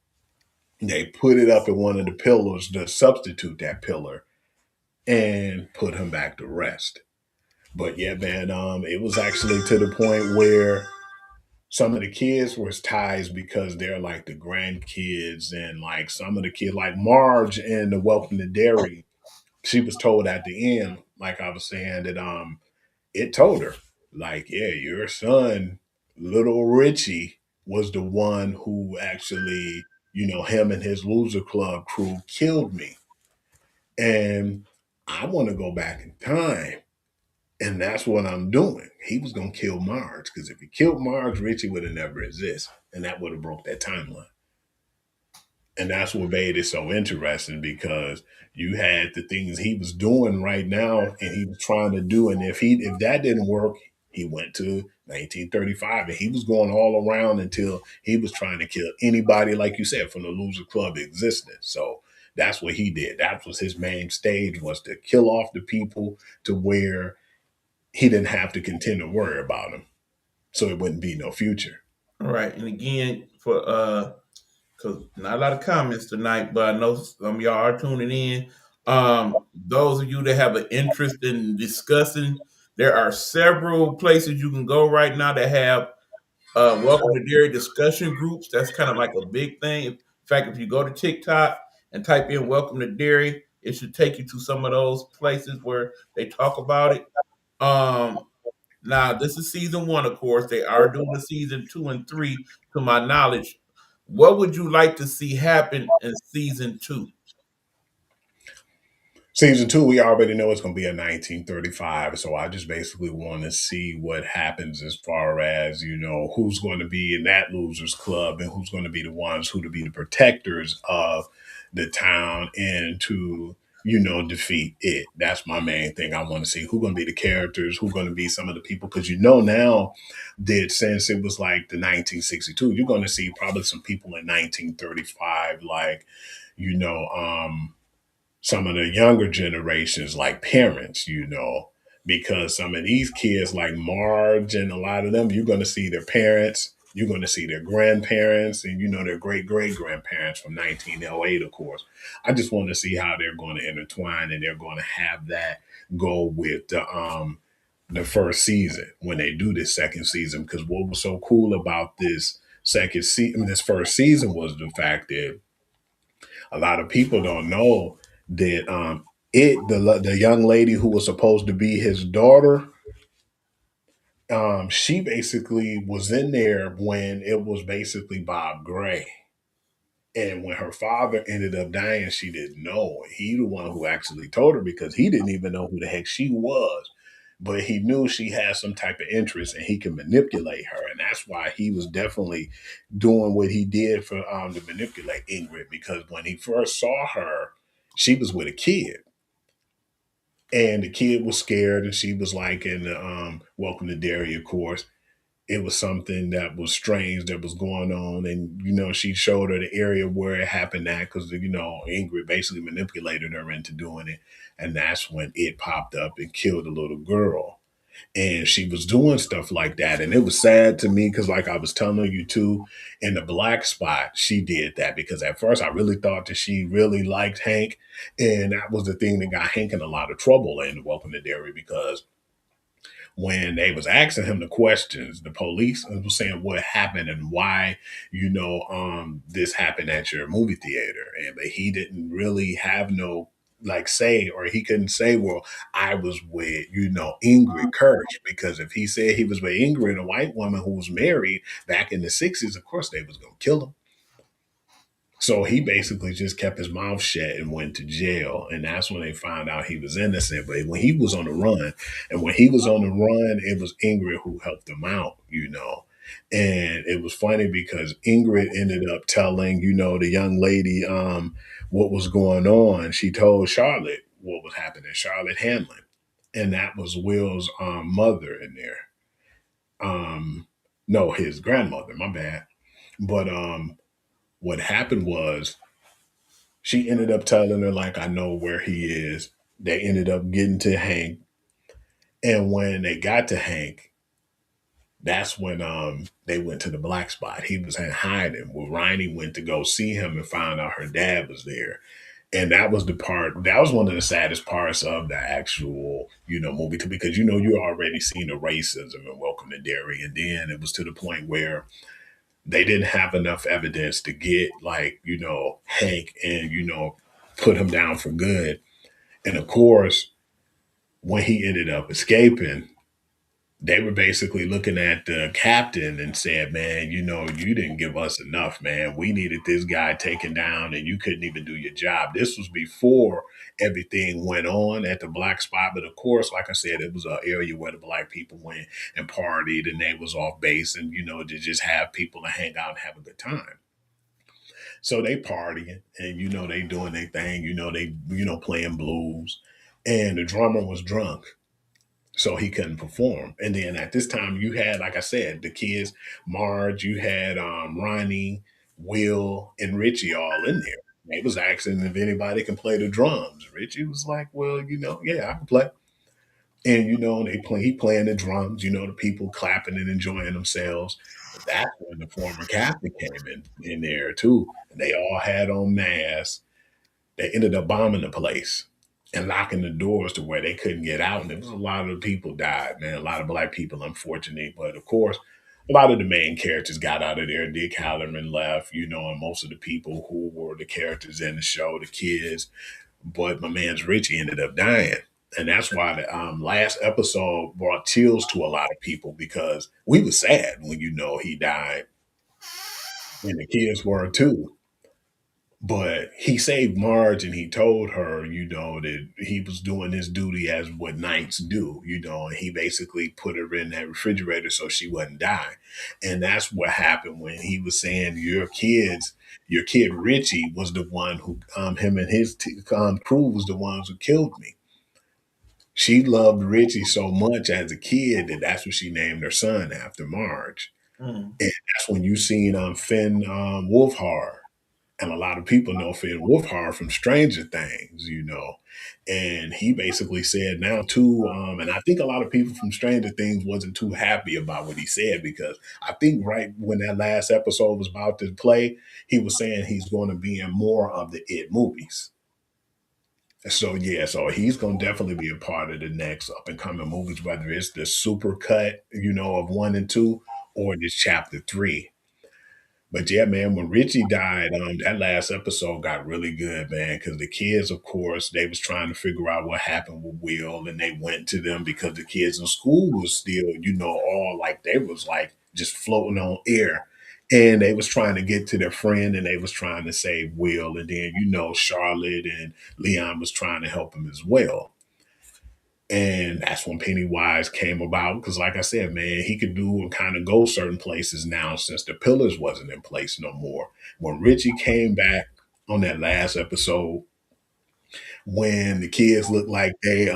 They put it up in one of the pillars to substitute that pillar and put him back to rest. But yeah, man, it was actually to the point where some of the kids was ties because they're like the grandkids, and like some of the kids, like Marge in the Welcome to Dairy, she was told at the end, like I was saying, that it told her, like, yeah, your son, little Richie, was the one who actually, him and his loser club crew killed me. And I want to go back in time. And that's what I'm doing. He was gonna kill Marge, because if he killed Marge, Richie would have never existed, and that would have broke that timeline. And that's what made it so interesting, because you had the things he was doing right now, and he was trying to do, and if that didn't work, he went to 1935, and he was going all around until he was trying to kill anybody, like you said, from the loser club existence. So that's what he did. That was his main stage, was to kill off the people to where he didn't have to continue to worry about them, so it wouldn't be no future. All right. And again, for because not a lot of comments tonight, but I know some of y'all are tuning in. Those of you that have an interest in discussing, there are several places you can go right now that have Welcome to Dairy discussion groups. That's kind of like a big thing. In fact, if you go to TikTok and type in Welcome to Dairy, it should take you to some of those places where they talk about it. Um, Now, this is season 1, of course. They are doing the season 2 and 3, to my knowledge. What would you like to see happen in season 2? Season 2, we already know it's going to be a 1935. So I just basically want to see what happens as far as, who's going to be in that losers club, and who's going to be the ones who to be the protectors of the town and to, defeat it. That's my main thing. I want to see who's going to be the characters, who's going to be some of the people. Because now that since it was like the 1962, you're going to see probably some people in 1935, like, you know, um, some of the younger generations, like parents, because some of these kids, like Marge and a lot of them, you're going to see their parents, you're going to see their grandparents, and their great great grandparents from 1908, of course. I just want to see how they're going to intertwine, and they're going to have that go with the first season when they do this second season. Because what was so cool about this first season was the fact that a lot of people don't know that The young lady who was supposed to be his daughter, she basically was in there when it was basically Bob Gray. And when her father ended up dying, she didn't know. He the one who actually told her because he didn't even know who the heck she was. But he knew she had some type of interest and he could manipulate her. And that's why he was definitely doing what he did for to manipulate Ingrid. Because when he first saw her, she was with a kid. And the kid was scared and she was like in the Welcome to Derry, of course. It was something that was strange that was going on. And, she showed her the area where it happened at because, Ingrid basically manipulated her into doing it. And that's when it popped up and killed the little girl. And she was doing stuff like that. And it was sad to me because, like I was telling you too, in the black spot, she did that because at first I really thought that she really liked Hank. And that was the thing that got Hank in a lot of trouble in Welcome to Derry because when they was asking him the questions, the police was saying what happened and why, this happened at your movie theater. And but he didn't really have no like say, or he couldn't say, well, I was with, Ingrid Kirsch, because if he said he was with Ingrid, a white woman who was married back in the 60s, of course they was gonna kill him. So he basically just kept his mouth shut and went to jail. And that's when they found out he was innocent. But when he was on the run, and when he was on the run, it was Ingrid who helped him out. And it was funny because Ingrid ended up telling, the young lady what was going on. She told Charlotte what was happening, Charlotte Hanlon. And that was Will's mother in there. No, his grandmother, my bad. But what happened was she ended up telling her, like, I know where he is. They ended up getting to Hank. And when they got to Hank, that's when they went to the black spot. He was in hiding. Well, Riney went to go see him and found out her dad was there. And that was the part, that was one of the saddest parts of the actual, movie too, because you already seen the racism in Welcome to Derry. And then it was to the point where they didn't have enough evidence to get like, Hank and, put him down for good. And of course, when he ended up escaping, they were basically looking at the captain and said, man, you didn't give us enough, man. We needed this guy taken down and you couldn't even do your job. This was before everything went on at the black spot. But of course, like I said, it was an area where the black people went and partied and they was off base and, to just have people to hang out and have a good time. So they partying and, they doing their thing, they, playing blues. And the drummer was drunk so he couldn't perform. And then at this time, you had, like I said, the kids, Marge, you had Ronnie, Will, and Richie all in there. They was asking if anybody can play the drums. Richie was like, "Well, yeah, I can play." And he playing the drums. The people clapping and enjoying themselves. But that's when the former captain came in there too, and they all had on masks. They ended up bombing the place and locking the doors to where they couldn't get out. And there was a lot of people died, man. A lot of black people, unfortunately. But of course, a lot of the main characters got out of there. Dick Halloran left, and most of the people who were the characters in the show, the kids. But my man's Richie ended up dying. And that's why the last episode brought chills to a lot of people because we were sad when he died. And the kids were too. But he saved Marge and he told her, that he was doing his duty as what knights do, and he basically put her in that refrigerator so she wouldn't die. And that's what happened when he was saying, your kid Richie was the one who, him and his crew was the ones who killed me. She loved Richie so much as a kid that that's what she named her son after Marge. Mm. And that's when you seen Finn Wolfhard. And a lot of people know Finn Wolfhard from Stranger Things. And he basically said now too, and I think a lot of people from Stranger Things wasn't too happy about what he said because I think right when that last episode was about to play, he was saying he's going to be in more of the It movies. So yeah, so he's gonna definitely be a part of the next up and coming movies, whether it's the super cut, of 1 and 2, or this chapter 3. But yeah, man, when Richie died, that last episode got really good, man, because the kids, of course, they was trying to figure out what happened with Will, and they went to them because the kids in school was still, all like they was like just floating on air. And they was trying to get to their friend and they was trying to save Will. And then, Charlotte and Leon was trying to help him as well. And that's when Pennywise came about. Because, like I said, man, he could do and kind of go certain places now since the pillars wasn't in place no more. When Richie came back on that last episode, when the kids looked like they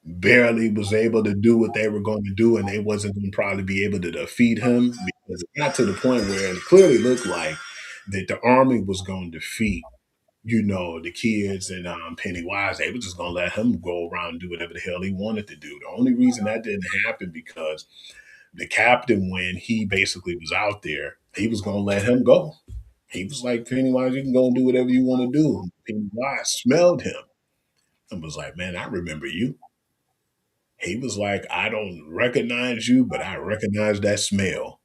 barely was able to do what they were going to do, and they wasn't going to probably be able to defeat him because it got to the point where it clearly looked like that the army was going to defeat the kids and Pennywise. They were just gonna let him go around and do whatever the hell he wanted to do. The only reason that didn't happen because the captain, when he basically was out there, he was gonna let him go. He was like, Pennywise, you can go and do whatever you want to do. Pennywise smelled him and was like, man, I remember you. He was like, I don't recognize you, but I recognize that smell.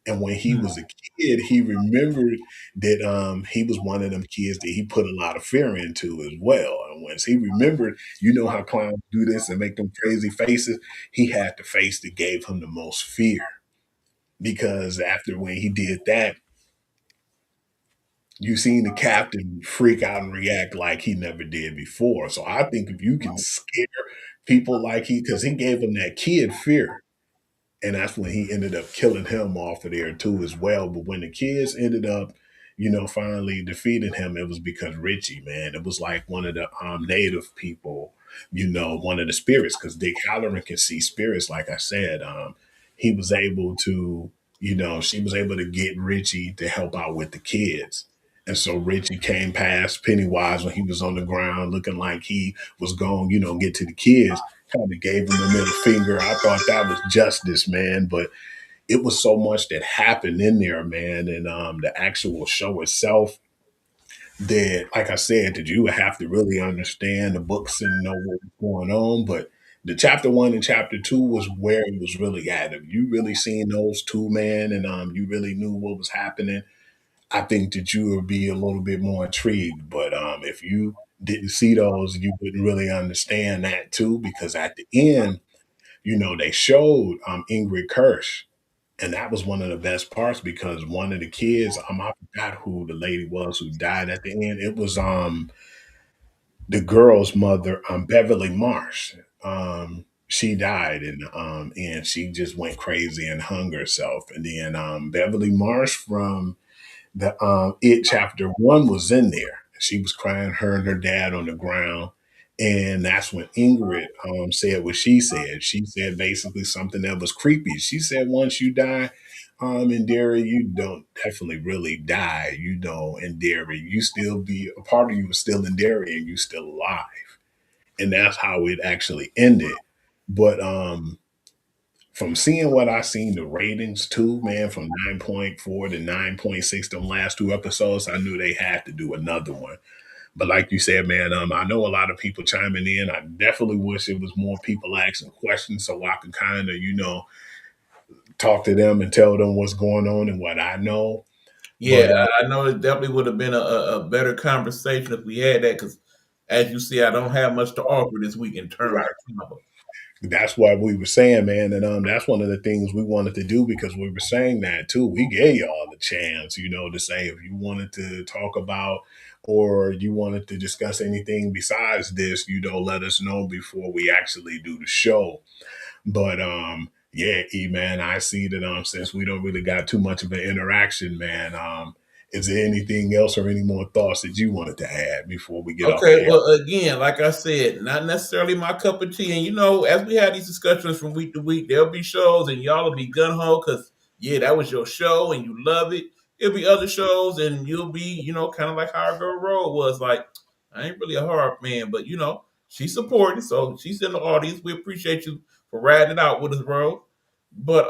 And when he was a kid, he remembered that he was one of them kids that he put a lot of fear into as well. And once he remembered, how clowns do this and make them crazy faces, he had the face that gave him the most fear. Because after when he did that, you seen the captain freak out and react like he never did before. So I think if you can scare people like because he gave him that kid fear. And that's when he ended up killing him off of there too as well. But when the kids ended up, finally defeating him, it was because Richie, man, it was like one of the native people, one of the spirits, because Dick Halloran can see spirits. Like I said, he was able to, she was able to get Richie to help out with the kids. And so Richie came past Pennywise when he was on the ground looking like he was going, get to the kids, kind of gave him the middle finger. I thought that was justice, man. But it was so much that happened in there, man. And the actual show itself, that, like I said, that you would have to really understand the books and know what was going on. But the chapter 1 and chapter 2 was where it was really at. If you really seen those two, man, and you really knew what was happening, I think that you would be a little bit more intrigued. But if you didn't see those, you wouldn't really understand that too, because at the end, they showed Ingrid Kirsch. And that was one of the best parts because one of the kids, I forgot who the lady was who died at the end. It was the girl's mother, Beverly Marsh. She died and she just went crazy and hung herself. And then Beverly Marsh from the It Chapter 1 was in there. She was crying, her and her dad on the ground. And that's when Ingrid said what she said. She said basically something that was creepy. She said, once you die in Derry, you don't definitely really die, in Derry. You still be a part of you is still in Derry and you still alive. And that's how it actually ended. But from seeing what I seen, the ratings too, man, from 9.4 to 9.6, them last two episodes, I knew they had to do another one. But like you said, man, I know a lot of people chiming in. I definitely wish it was more people asking questions so I could kind of, talk to them and tell them what's going on and what I know. Yeah, But I know it definitely would have been a better conversation if we had that because, as you see, I don't have much to offer this week in terms right. of comic. That's what we were saying, man. And that's one of the things we wanted to do because we were saying that too. We gave y'all the chance, to say if you wanted to talk about or you wanted to discuss anything besides this, let us know before we actually do the show. But yeah, E man, I see that since we don't really got too much of an interaction, man, is there anything else or any more thoughts that you wanted to add before we get off Okay, the air? well, again, like I said, not necessarily my cup of tea. And as we have these discussions from week to week, there'll be shows and y'all will be gun ho because yeah, that was your show and you love it. There'll be other shows and you'll be, kind of like how our girl Roll was like, I ain't really a horror fan, but she's supporting, so she's in the audience. We appreciate you for riding it out with us, bro. But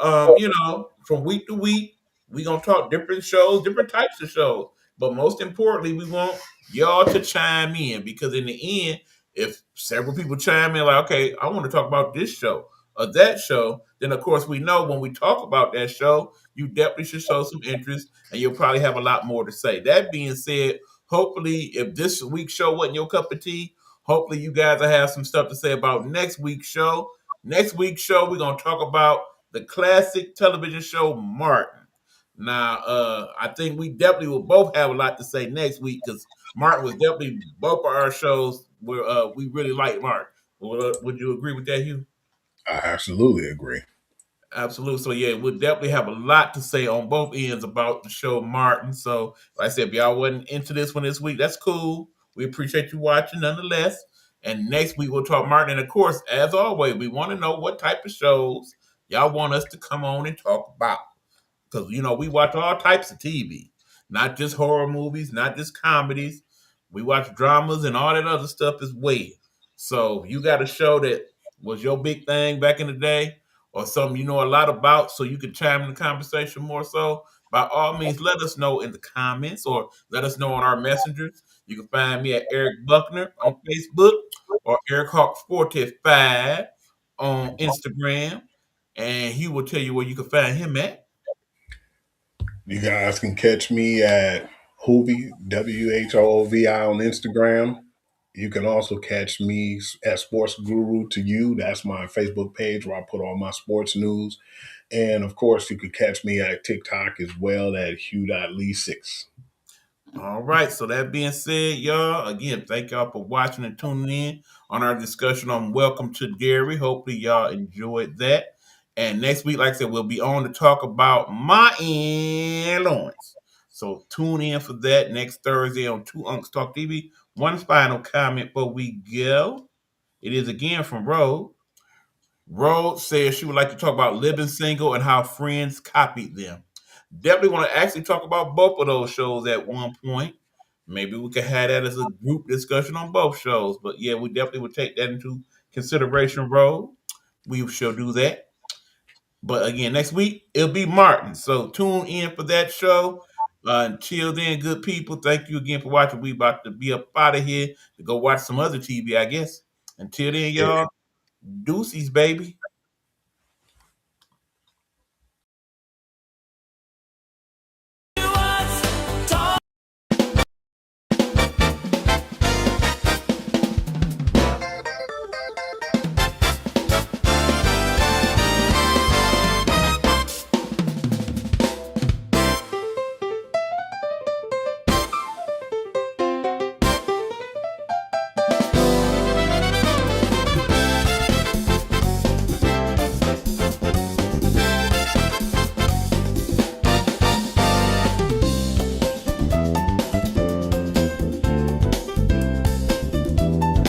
from week to week, we gonna talk different shows, different types of shows. But most importantly, we want y'all to chime in because in the end, if several people chime in, like, okay, I want to talk about this show. of that show, then of course we know when we talk about that show, you definitely should show some interest and you'll probably have a lot more to say. That being said, hopefully if this week's show wasn't your cup of tea, hopefully you guys will have some stuff to say about next week's show. Next week's show, we're going to talk about the classic television show Martin. Now, I think we definitely will both have a lot to say next week because Martin was definitely both of our shows where we really like Martin. Would you agree with that, Hugh? I absolutely agree. Absolutely. So yeah, we'll definitely have a lot to say on both ends about the show Martin. So like I said, if y'all wasn't into this one this week, that's cool. We appreciate you watching nonetheless. And next week we'll talk Martin. And of course, as always, we want to know what type of shows y'all want us to come on and talk about. Because we watch all types of TV, not just horror movies, not just comedies. We watch dramas and all that other stuff as well. So if you got a show that was your big thing back in the day, or something you know a lot about, so you can chime in the conversation more so, by all means, let us know in the comments or let us know on our messengers. You can find me at Eric Buckner on Facebook or Eric Hawk 45 on Instagram, and he will tell you where you can find him at. You guys can catch me at Hoovy, WHOOVI on Instagram. You can also catch me at Sports Guru to You. That's my Facebook page where I put all my sports news. And of course, you could catch me at TikTok as well at Hugh.Lee6. All right. So that being said, y'all, again, thank y'all for watching and tuning in on our discussion on Welcome to Dairy. Hopefully y'all enjoyed that. And next week, like I said, we'll be on to talk about my Lawrence. So tune in for that next Thursday on Unks Talk TV. One final comment before we go. It is again from Rose. Rose says she would like to talk about living single and how friends copied them. Definitely want to actually talk about both of those shows at one point. Maybe we could have that as a group discussion on both shows. But yeah, we definitely would take that into consideration, Rose. We shall do that. But again, next week it'll be Martin. So tune in for that show. Until then, good people, thank you again for watching. We about to be up out of here to go watch some other TV, I guess. Until then, y'all, deuces, baby.